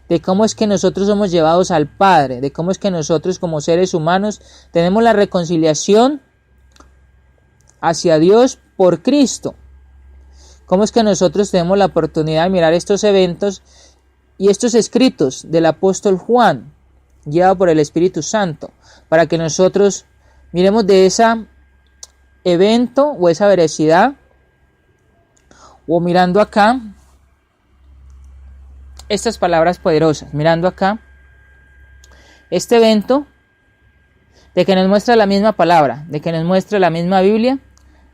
de cómo es que nosotros somos llevados al Padre, de cómo es que nosotros como seres humanos tenemos la reconciliación hacia Dios por Cristo. Cómo es que nosotros tenemos la oportunidad de mirar estos eventos y estos escritos del apóstol Juan, guiado por el Espíritu Santo, para que nosotros miremos de ese evento o esa veracidad, o mirando acá estas palabras poderosas, mirando acá este evento de que nos muestra la misma palabra, de que nos muestra la misma Biblia,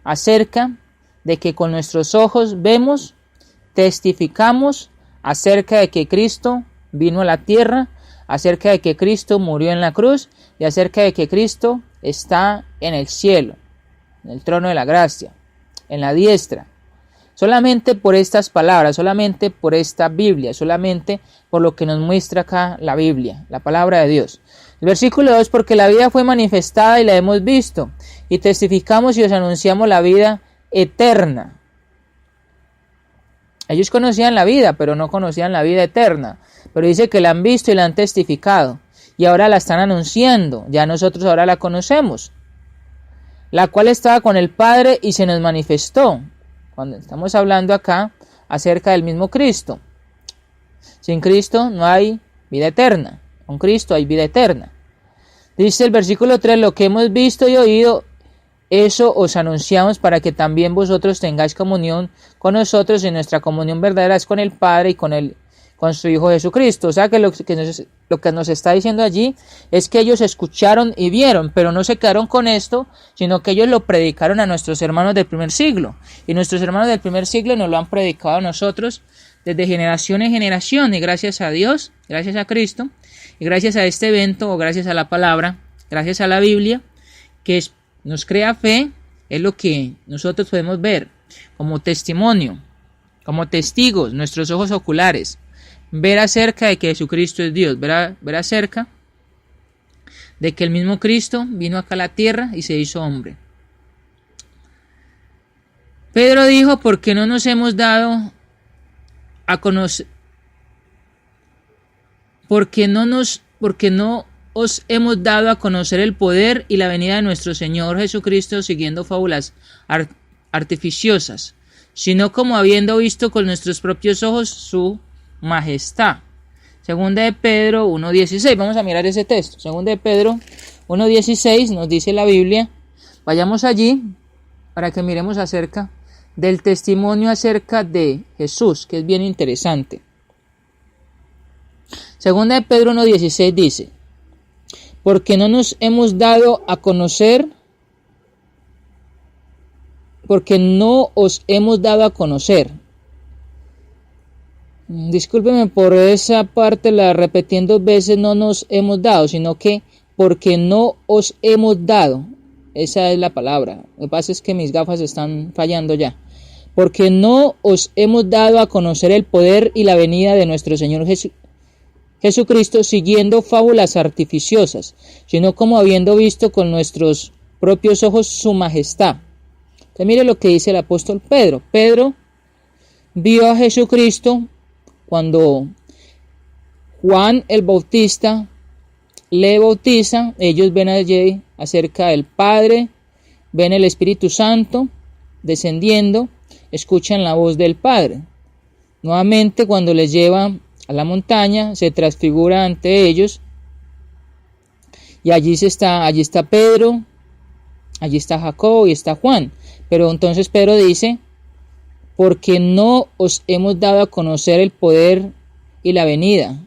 acerca de que con nuestros ojos vemos, testificamos acerca de que Cristo vino a la tierra, acerca de que Cristo murió en la cruz y acerca de que Cristo está en el cielo, en el trono de la gracia, en la diestra. Solamente por estas palabras, solamente por esta Biblia, solamente por lo que nos muestra acá la Biblia, la palabra de Dios. El versículo 2, porque la vida fue manifestada y la hemos visto, y testificamos y os anunciamos la vida eterna. Ellos conocían la vida, pero no conocían la vida eterna. Pero dice que la han visto y la han testificado, y ahora la están anunciando, ya nosotros ahora la conocemos, la cual estaba con el Padre y se nos manifestó. Cuando estamos hablando acá acerca del mismo Cristo. Sin Cristo no hay vida eterna. Con Cristo hay vida eterna. Dice el versículo 3, lo que hemos visto y oído, eso os anunciamos para que también vosotros tengáis comunión con nosotros, y nuestra comunión verdadera es con el Padre y con su Hijo Jesucristo. O sea que lo que nos está diciendo allí es que ellos escucharon y vieron, pero no se quedaron con esto, sino que ellos lo predicaron a nuestros hermanos del primer siglo. Y nuestros hermanos del primer siglo nos lo han predicado a nosotros desde generación en generación. Y gracias a Dios, gracias a Cristo, y gracias a este evento, o gracias a la palabra, gracias a la Biblia, que nos crea fe, es lo que nosotros podemos ver como testimonio, como testigos, nuestros ojos oculares. Ver acerca de que Jesucristo es Dios, ver acerca de que el mismo Cristo vino acá a la tierra y se hizo hombre. Pedro dijo, ¿por qué no nos hemos dado a conocer? ¿Por qué no os hemos dado a conocer el poder y la venida de nuestro Señor Jesucristo siguiendo fábulas artificiosas, sino como habiendo visto con nuestros propios ojos su majestad. Segunda de Pedro 1:16. Vamos a mirar ese texto. Segunda de Pedro 1:16 nos dice la Biblia. Vayamos allí para que miremos acerca del testimonio acerca de Jesús, que es bien interesante. Segunda de Pedro 1:16 dice: porque no nos hemos dado a conocer, porque no os hemos dado a conocer. Discúlpeme por esa parte, la repetí 2 veces, no nos hemos dado, sino que porque no os hemos dado. Esa es la palabra. Lo que pasa es que mis gafas están fallando ya. Porque no os hemos dado a conocer el poder y la venida de nuestro Señor Jesucristo siguiendo fábulas artificiosas, sino como habiendo visto con nuestros propios ojos su majestad. Entonces mire lo que dice el apóstol Pedro. Pedro vio a Jesucristo cuando Juan el Bautista le bautiza. Ellos ven allí acerca del Padre, ven el Espíritu Santo descendiendo, escuchan la voz del Padre. Nuevamente, cuando les lleva a la montaña, se transfigura ante ellos y allí está Pedro, allí está Jacobo y está Juan. Pero entonces Pedro dice: porque no os hemos dado a conocer el poder y la venida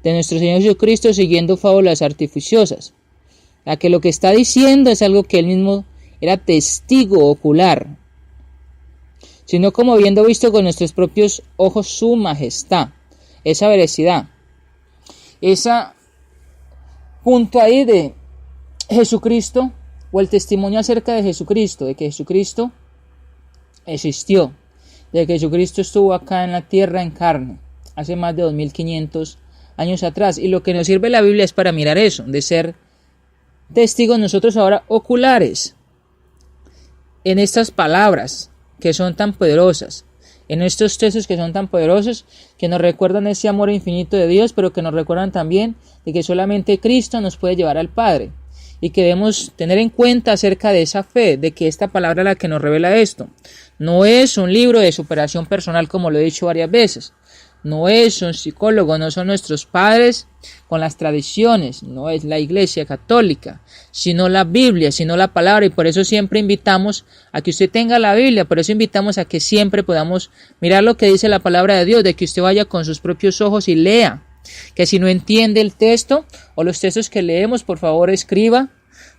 de nuestro Señor Jesucristo siguiendo fábulas artificiosas. A que lo que está diciendo es algo que él mismo era testigo ocular, sino como habiendo visto con nuestros propios ojos su majestad, esa veracidad, ese punto ahí de Jesucristo, o el testimonio acerca de Jesucristo, de que Jesucristo existió, de que Jesucristo estuvo acá en la tierra en carne, hace más de 2500 años atrás. Y lo que nos sirve la Biblia es para mirar eso, de ser testigos nosotros ahora oculares en estas palabras que son tan poderosas, en estos textos que son tan poderosos, que nos recuerdan ese amor infinito de Dios, pero que nos recuerdan también de que solamente Cristo nos puede llevar al Padre, y que debemos tener en cuenta acerca de esa fe, de que esta palabra es la que nos revela esto. No es un libro de superación personal, como lo he dicho varias veces. No es un psicólogo, no son nuestros padres con las tradiciones, no es la Iglesia Católica, sino la Biblia, sino la palabra. Y por eso siempre invitamos a que usted tenga la Biblia, por eso invitamos a que siempre podamos mirar lo que dice la palabra de Dios, de que usted vaya con sus propios ojos y lea. Que si no entiende el texto o los textos que leemos, por favor escriba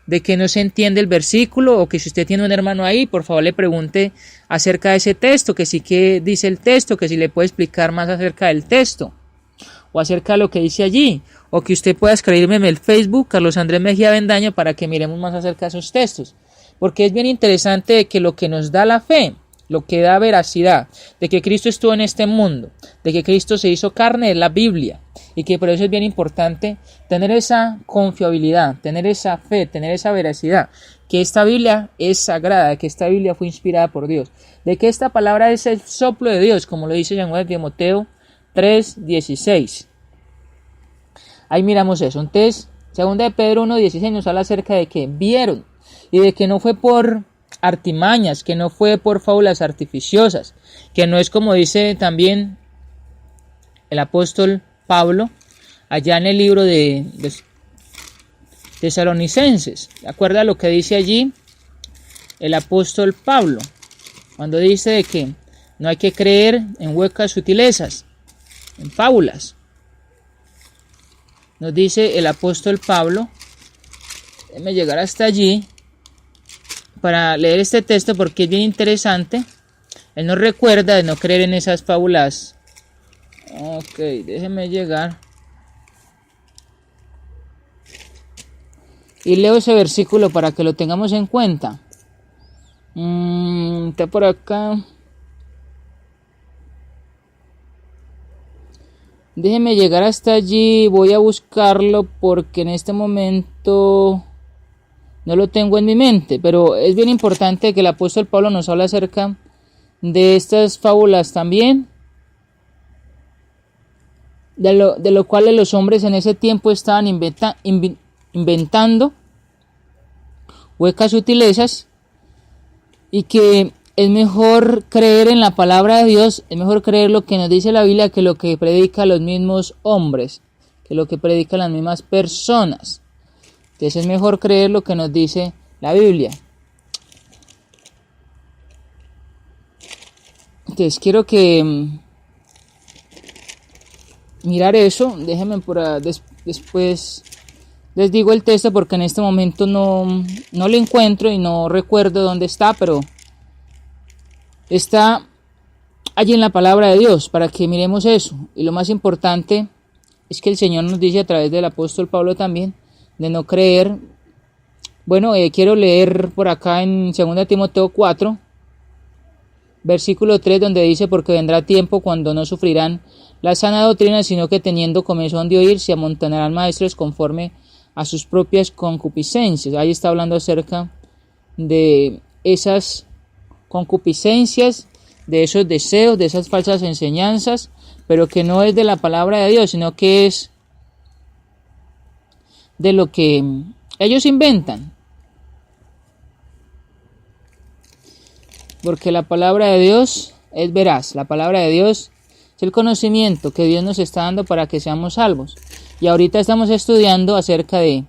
de que no se entiende el versículo, o que si usted tiene un hermano ahí, por favor le pregunte acerca de ese texto, que sí que dice el texto, que si le puede explicar más acerca del texto o acerca de lo que dice allí, o que usted pueda escribirme en el Facebook Carlos Andrés Mejía Bendaño para que miremos más acerca de esos textos, porque es bien interesante de que lo que nos da la fe, lo que da veracidad de que Cristo estuvo en este mundo, de que Cristo se hizo carne, es la Biblia. Y que por eso es bien importante tener esa confiabilidad, tener esa fe, tener esa veracidad, que esta Biblia es sagrada, que esta Biblia fue inspirada por Dios, de que esta palabra es el soplo de Dios, como lo dice San Timoteo 3:16. Ahí miramos eso. Entonces, segunda de Pedro 1:16 nos habla acerca de que vieron, y de que no fue por artimañas, que no fue por fábulas artificiosas, que no es como dice también el apóstol Pablo allá en el libro de Tesalonicenses. ¿De acuerdo a lo que dice allí el apóstol Pablo? Cuando dice de que no hay que creer en huecas sutilezas, en fábulas. Nos dice el apóstol Pablo, déjeme llegar hasta allí para leer este texto porque es bien interesante. Él nos recuerda de no creer en esas fábulas. Ok, déjeme llegar y leo ese versículo para que lo tengamos en cuenta. Está por acá. Déjeme llegar hasta allí, voy a buscarlo porque en este momento no lo tengo en mi mente, pero es bien importante que el apóstol Pablo nos habla acerca de estas fábulas también, de lo cual los hombres en ese tiempo estaban inventando huecas sutilezas, y que es mejor creer en la palabra de Dios, es mejor creer lo que nos dice la Biblia que lo que predican los mismos hombres, que lo que predican las mismas personas. Entonces es mejor creer lo que nos dice la Biblia. Entonces quiero que mirar eso. Déjenme después les digo el texto porque en este momento no lo encuentro y no recuerdo dónde está, pero está allí en la palabra de Dios para que miremos eso. Y lo más importante es que el Señor nos dice a través del apóstol Pablo también de no creer. Bueno, quiero leer por acá en 2 Timoteo 4, versículo 3, donde dice: porque vendrá tiempo cuando no sufrirán la sana doctrina, sino que teniendo comezón de oír, se amontonarán maestros conforme a sus propias concupiscencias. Ahí está hablando acerca de esas concupiscencias, de esos deseos, de esas falsas enseñanzas, pero que no es de la palabra de Dios, sino que es de lo que ellos inventan. Porque la palabra de Dios es veraz, la palabra de Dios es el conocimiento que Dios nos está dando para que seamos salvos. Y ahorita estamos estudiando acerca de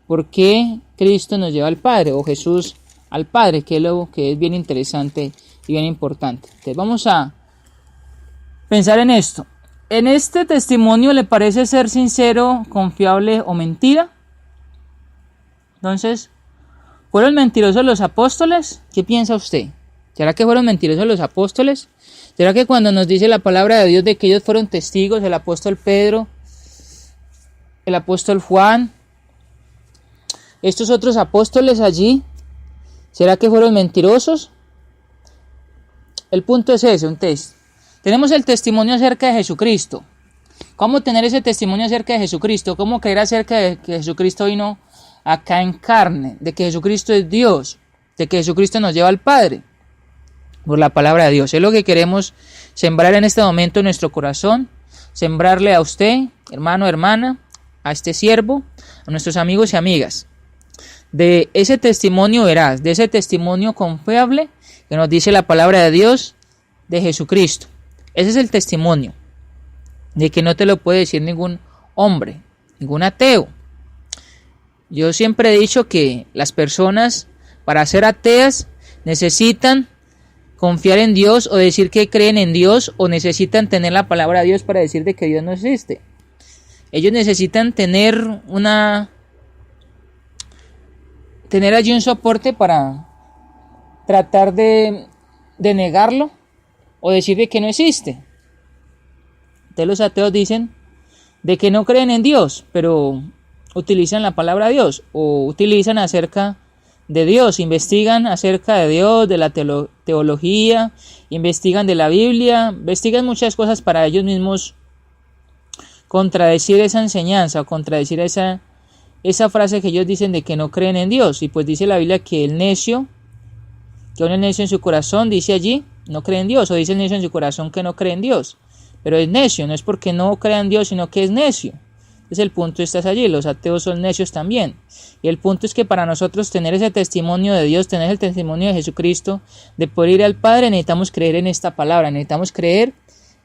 por qué Cristo nos lleva al Padre, o Jesús al Padre, que es bien interesante y bien importante. Entonces vamos a pensar en esto. ¿En este testimonio le parece ser sincero, confiable o mentira? Entonces, ¿fueron mentirosos los apóstoles? ¿Qué piensa usted? ¿Será que fueron mentirosos los apóstoles? ¿Será que cuando nos dice la palabra de Dios de que ellos fueron testigos, el apóstol Pedro, el apóstol Juan, estos otros apóstoles allí, ¿será que fueron mentirosos? El punto es ese, un test. Tenemos el testimonio acerca de Jesucristo. ¿Cómo tener ese testimonio acerca de Jesucristo? ¿Cómo creer acerca de que Jesucristo vino acá en carne? De que Jesucristo es Dios, de que Jesucristo nos lleva al Padre. Por la palabra de Dios. Es lo que queremos sembrar en este momento en nuestro corazón. Sembrarle a usted, hermano, hermana, a este siervo, a nuestros amigos y amigas. De ese testimonio veraz, de ese testimonio confiable que nos dice la palabra de Dios de Jesucristo. Ese es el testimonio. De que no te lo puede decir ningún hombre, ningún ateo. Yo siempre he dicho que las personas, para ser ateas, necesitan confiar en Dios o decir que creen en Dios, o necesitan tener la palabra de Dios para decir de que Dios no existe. Ellos necesitan tener allí un soporte para tratar de negarlo o decir de que no existe. Entonces los ateos dicen de que no creen en Dios, pero utilizan la palabra de Dios o utilizan acerca de Dios, investigan acerca de Dios, de la teología, investigan de la Biblia, investigan muchas cosas para ellos mismos contradecir esa enseñanza o contradecir esa frase que ellos dicen de que no creen en Dios. Y pues dice la Biblia que el necio en su corazón, dice allí, no cree en Dios, o dice el necio en su corazón que no cree en Dios, pero es necio, no es porque no crea en Dios, sino que es necio. Entonces el punto está allí, los ateos son necios también. Y el punto es que para nosotros tener ese testimonio de Dios, tener el testimonio de Jesucristo, de poder ir al Padre, necesitamos creer en esta palabra, necesitamos creer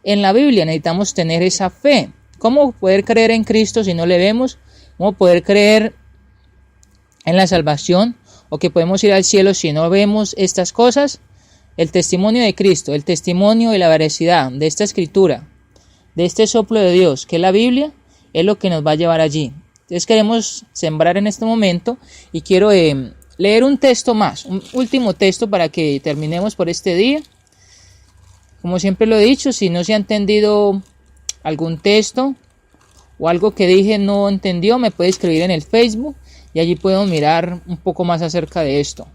en la Biblia, necesitamos tener esa fe. ¿Cómo poder creer en Cristo si no le vemos? ¿Cómo poder creer en la salvación o que podemos ir al cielo si no vemos estas cosas? El testimonio de Cristo, el testimonio de la veracidad de esta escritura, de este soplo de Dios, que es la Biblia, es lo que nos va a llevar allí. Entonces queremos sembrar en este momento y quiero leer un texto más, un último texto para que terminemos por este día. Como siempre lo he dicho, si no se ha entendido algún texto o algo que dije no entendió, me puede escribir en el Facebook y allí podemos mirar un poco más acerca de esto.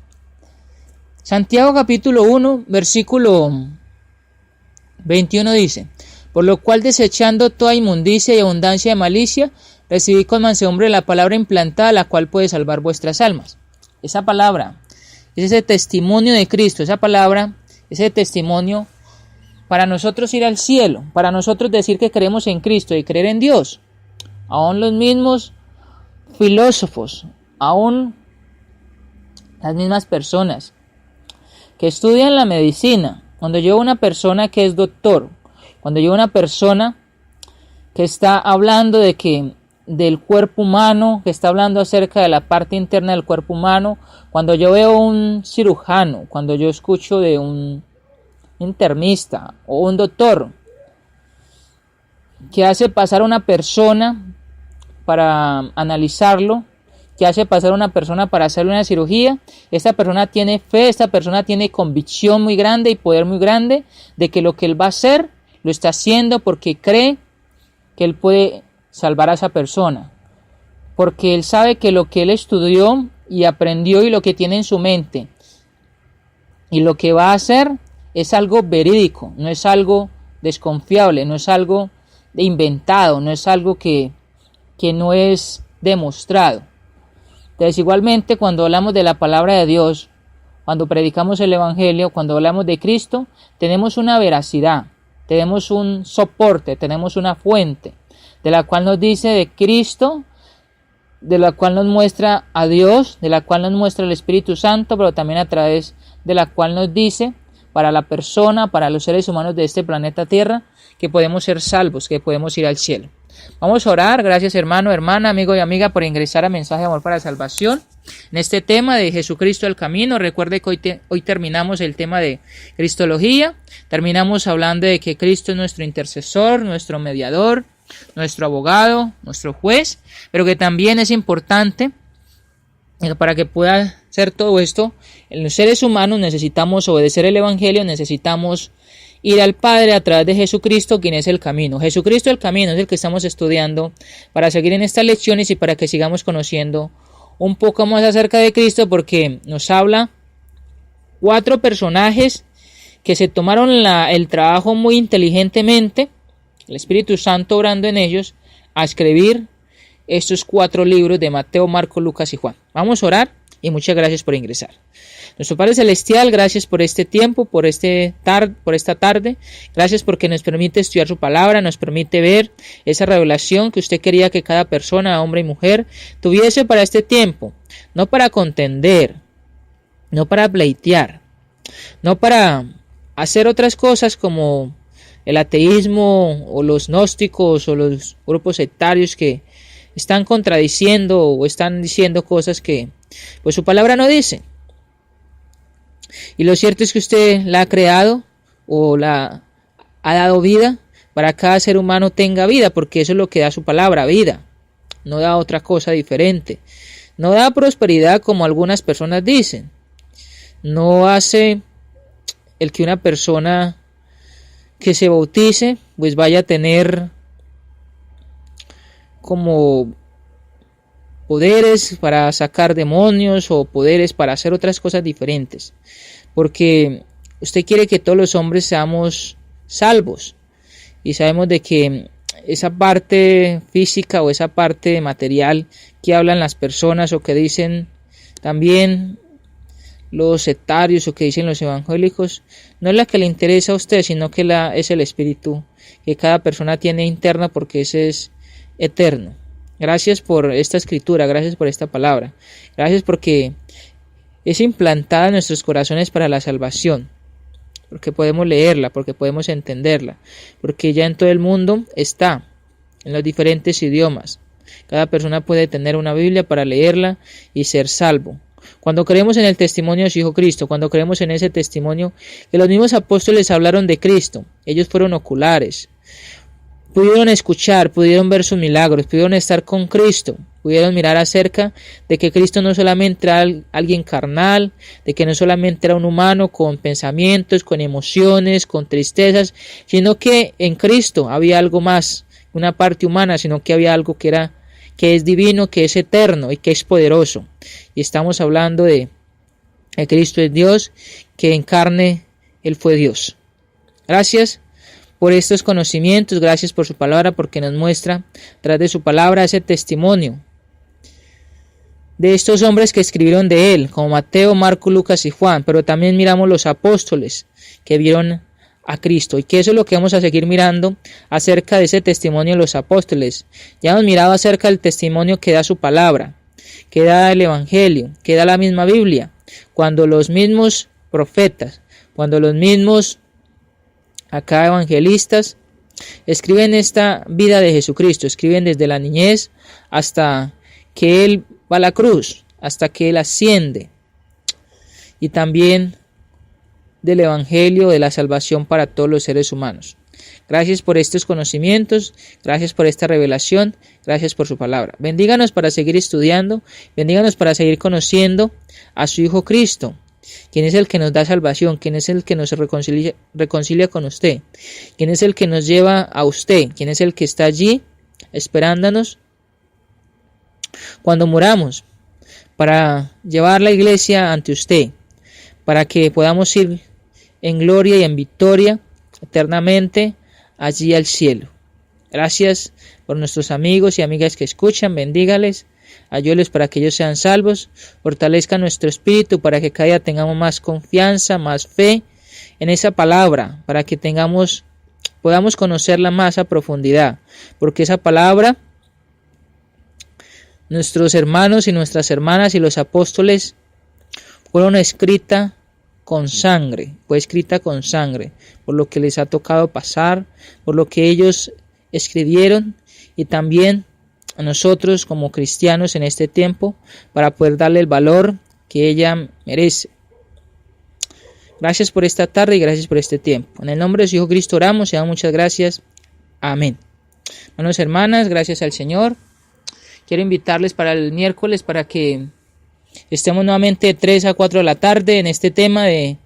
Santiago capítulo 1, versículo 21 dice: por lo cual, desechando toda inmundicia y abundancia de malicia, recibid con mansedumbre la palabra implantada, la cual puede salvar vuestras almas. Esa palabra es ese testimonio de Cristo, esa palabra, ese testimonio para nosotros ir al cielo, para nosotros decir que creemos en Cristo y creer en Dios. Aún los mismos filósofos, aún las mismas personas que estudian la medicina, cuando yo veo una persona que es doctor, cuando yo veo una persona que está hablando del cuerpo humano, que está hablando acerca de la parte interna del cuerpo humano, cuando yo veo un cirujano, cuando yo escucho de un internista o un doctor que hace pasar a una persona para analizarlo, que hace pasar a una persona para hacerle una cirugía, esta persona tiene fe, esta persona tiene convicción muy grande y poder muy grande de que lo que él va a hacer, lo está haciendo porque cree que él puede salvar a esa persona, porque él sabe que lo que él estudió y aprendió y lo que tiene en su mente y lo que va a hacer es algo verídico, no es algo desconfiable, no es algo inventado, no es algo que no es demostrado. Entonces, igualmente, cuando hablamos de la palabra de Dios, cuando predicamos el Evangelio, cuando hablamos de Cristo, tenemos una veracidad, tenemos un soporte, tenemos una fuente, de la cual nos dice de Cristo, de la cual nos muestra a Dios, de la cual nos muestra el Espíritu Santo, pero también a través de la cual nos dice para la persona, para los seres humanos de este planeta Tierra, que podemos ser salvos, que podemos ir al cielo. Vamos a orar. Gracias, hermano, hermana, amigo y amiga, por ingresar a Mensaje de Amor para Salvación en este tema de Jesucristo el Camino. Recuerde que hoy terminamos el tema de Cristología. Terminamos hablando de que Cristo es nuestro intercesor, nuestro mediador, nuestro abogado, nuestro juez, pero que también es importante para que pueda ser todo esto, en los seres humanos necesitamos obedecer el Evangelio, necesitamos ir al Padre a través de Jesucristo, quien es el camino. Jesucristo el camino es el que estamos estudiando para seguir en estas lecciones y para que sigamos conociendo un poco más acerca de Cristo, porque nos habla 4 personajes que se tomaron el trabajo muy inteligentemente, el Espíritu Santo obrando en ellos, a escribir estos 4 libros de Mateo, Marcos, Lucas y Juan. Vamos a orar y muchas gracias por ingresar. Nuestro Padre Celestial, gracias por este tiempo, por esta tarde. Gracias porque nos permite estudiar su palabra, nos permite ver esa revelación que usted quería que cada persona, hombre y mujer, tuviese para este tiempo. No para contender, no para pleitear, no para hacer otras cosas como el ateísmo o los gnósticos o los grupos sectarios que están contradiciendo o están diciendo cosas que pues su palabra no dice. Y lo cierto es que usted la ha creado o la ha dado vida para que cada ser humano tenga vida, porque eso es lo que da su palabra, vida. No da otra cosa diferente. No da prosperidad como algunas personas dicen. No hace el que una persona que se bautice pues vaya a tener como poderes para sacar demonios o poderes para hacer otras cosas diferentes, porque usted quiere que todos los hombres seamos salvos, y sabemos de que esa parte física o esa parte material que hablan las personas o que dicen también los sectarios o que dicen los evangélicos, no es la que le interesa a usted, sino que es el espíritu que cada persona tiene interna, porque ese es eterno. Gracias por esta escritura, gracias por esta palabra, gracias porque es implantada en nuestros corazones para la salvación, porque podemos leerla, porque podemos entenderla, porque ya en todo el mundo está, en los diferentes idiomas. Cada persona puede tener una Biblia para leerla y ser salvo. Cuando creemos en el testimonio de su Hijo Cristo, cuando creemos en ese testimonio que los mismos apóstoles hablaron de Cristo, ellos fueron oculares, pudieron escuchar, pudieron ver sus milagros, pudieron estar con Cristo, pudieron mirar acerca de que Cristo no solamente era alguien carnal, de que no solamente era un humano con pensamientos, con emociones, con tristezas, sino que en Cristo había algo más, una parte humana, sino que había algo que es divino, que es eterno y que es poderoso. Y estamos hablando de Cristo es Dios, que en carne Él fue Dios. Gracias por estos conocimientos, gracias por su palabra, porque nos muestra tras de su palabra ese testimonio de estos hombres que escribieron de él, como Mateo, Marcos, Lucas y Juan, pero también miramos los apóstoles que vieron a Cristo, y que eso es lo que vamos a seguir mirando acerca de ese testimonio de los apóstoles. Ya hemos mirado acerca del testimonio que da su palabra, que da el Evangelio, que da la misma Biblia, cuando los mismos profetas, cuando los mismos acá evangelistas escriben esta vida de Jesucristo, escriben desde la niñez hasta que Él va a la cruz, hasta que Él asciende, y también del Evangelio de la salvación para todos los seres humanos. Gracias por estos conocimientos, gracias por esta revelación, gracias por su palabra. Bendíganos para seguir estudiando, bendíganos para seguir conociendo a su Hijo Cristo, quien es el que nos da salvación, quien es el que nos reconcilia con usted, quien es el que nos lleva a usted, quien es el que está allí esperándonos cuando muramos, para llevar la iglesia ante usted, para que podamos ir en gloria y en victoria eternamente allí al cielo. Gracias por nuestros amigos y amigas que escuchan, bendígales, ayúdeles para que ellos sean salvos, fortalezca nuestro espíritu para que cada día tengamos más confianza, más fe en esa palabra, para que podamos conocerla más a profundidad, porque esa palabra, nuestros hermanos y nuestras hermanas y los apóstoles fueron escrita con sangre, fue escrita con sangre, por lo que les ha tocado pasar, por lo que ellos escribieron, y también a nosotros como cristianos en este tiempo, para poder darle el valor que ella merece. Gracias por esta tarde y gracias por este tiempo. En el nombre de su Hijo Cristo oramos y damos muchas gracias. Amén. Hermanos, hermanas, gracias al Señor. Quiero invitarles para el miércoles para que estemos nuevamente de 3 a 4 de la tarde en este tema de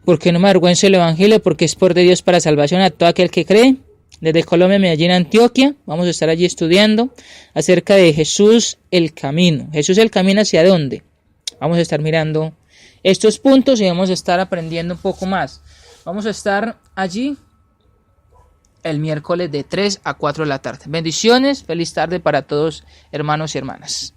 ¿por qué no me avergüenzo del Evangelio? Porque es por de Dios para salvación a todo aquel que cree. Desde Colombia, Medellín, Antioquia, vamos a estar allí estudiando acerca de Jesús el camino. Jesús el camino, ¿hacia dónde? Vamos a estar mirando estos puntos y vamos a estar aprendiendo un poco más. Vamos a estar allí el miércoles de 3 a 4 de la tarde. Bendiciones, feliz tarde para todos, hermanos y hermanas.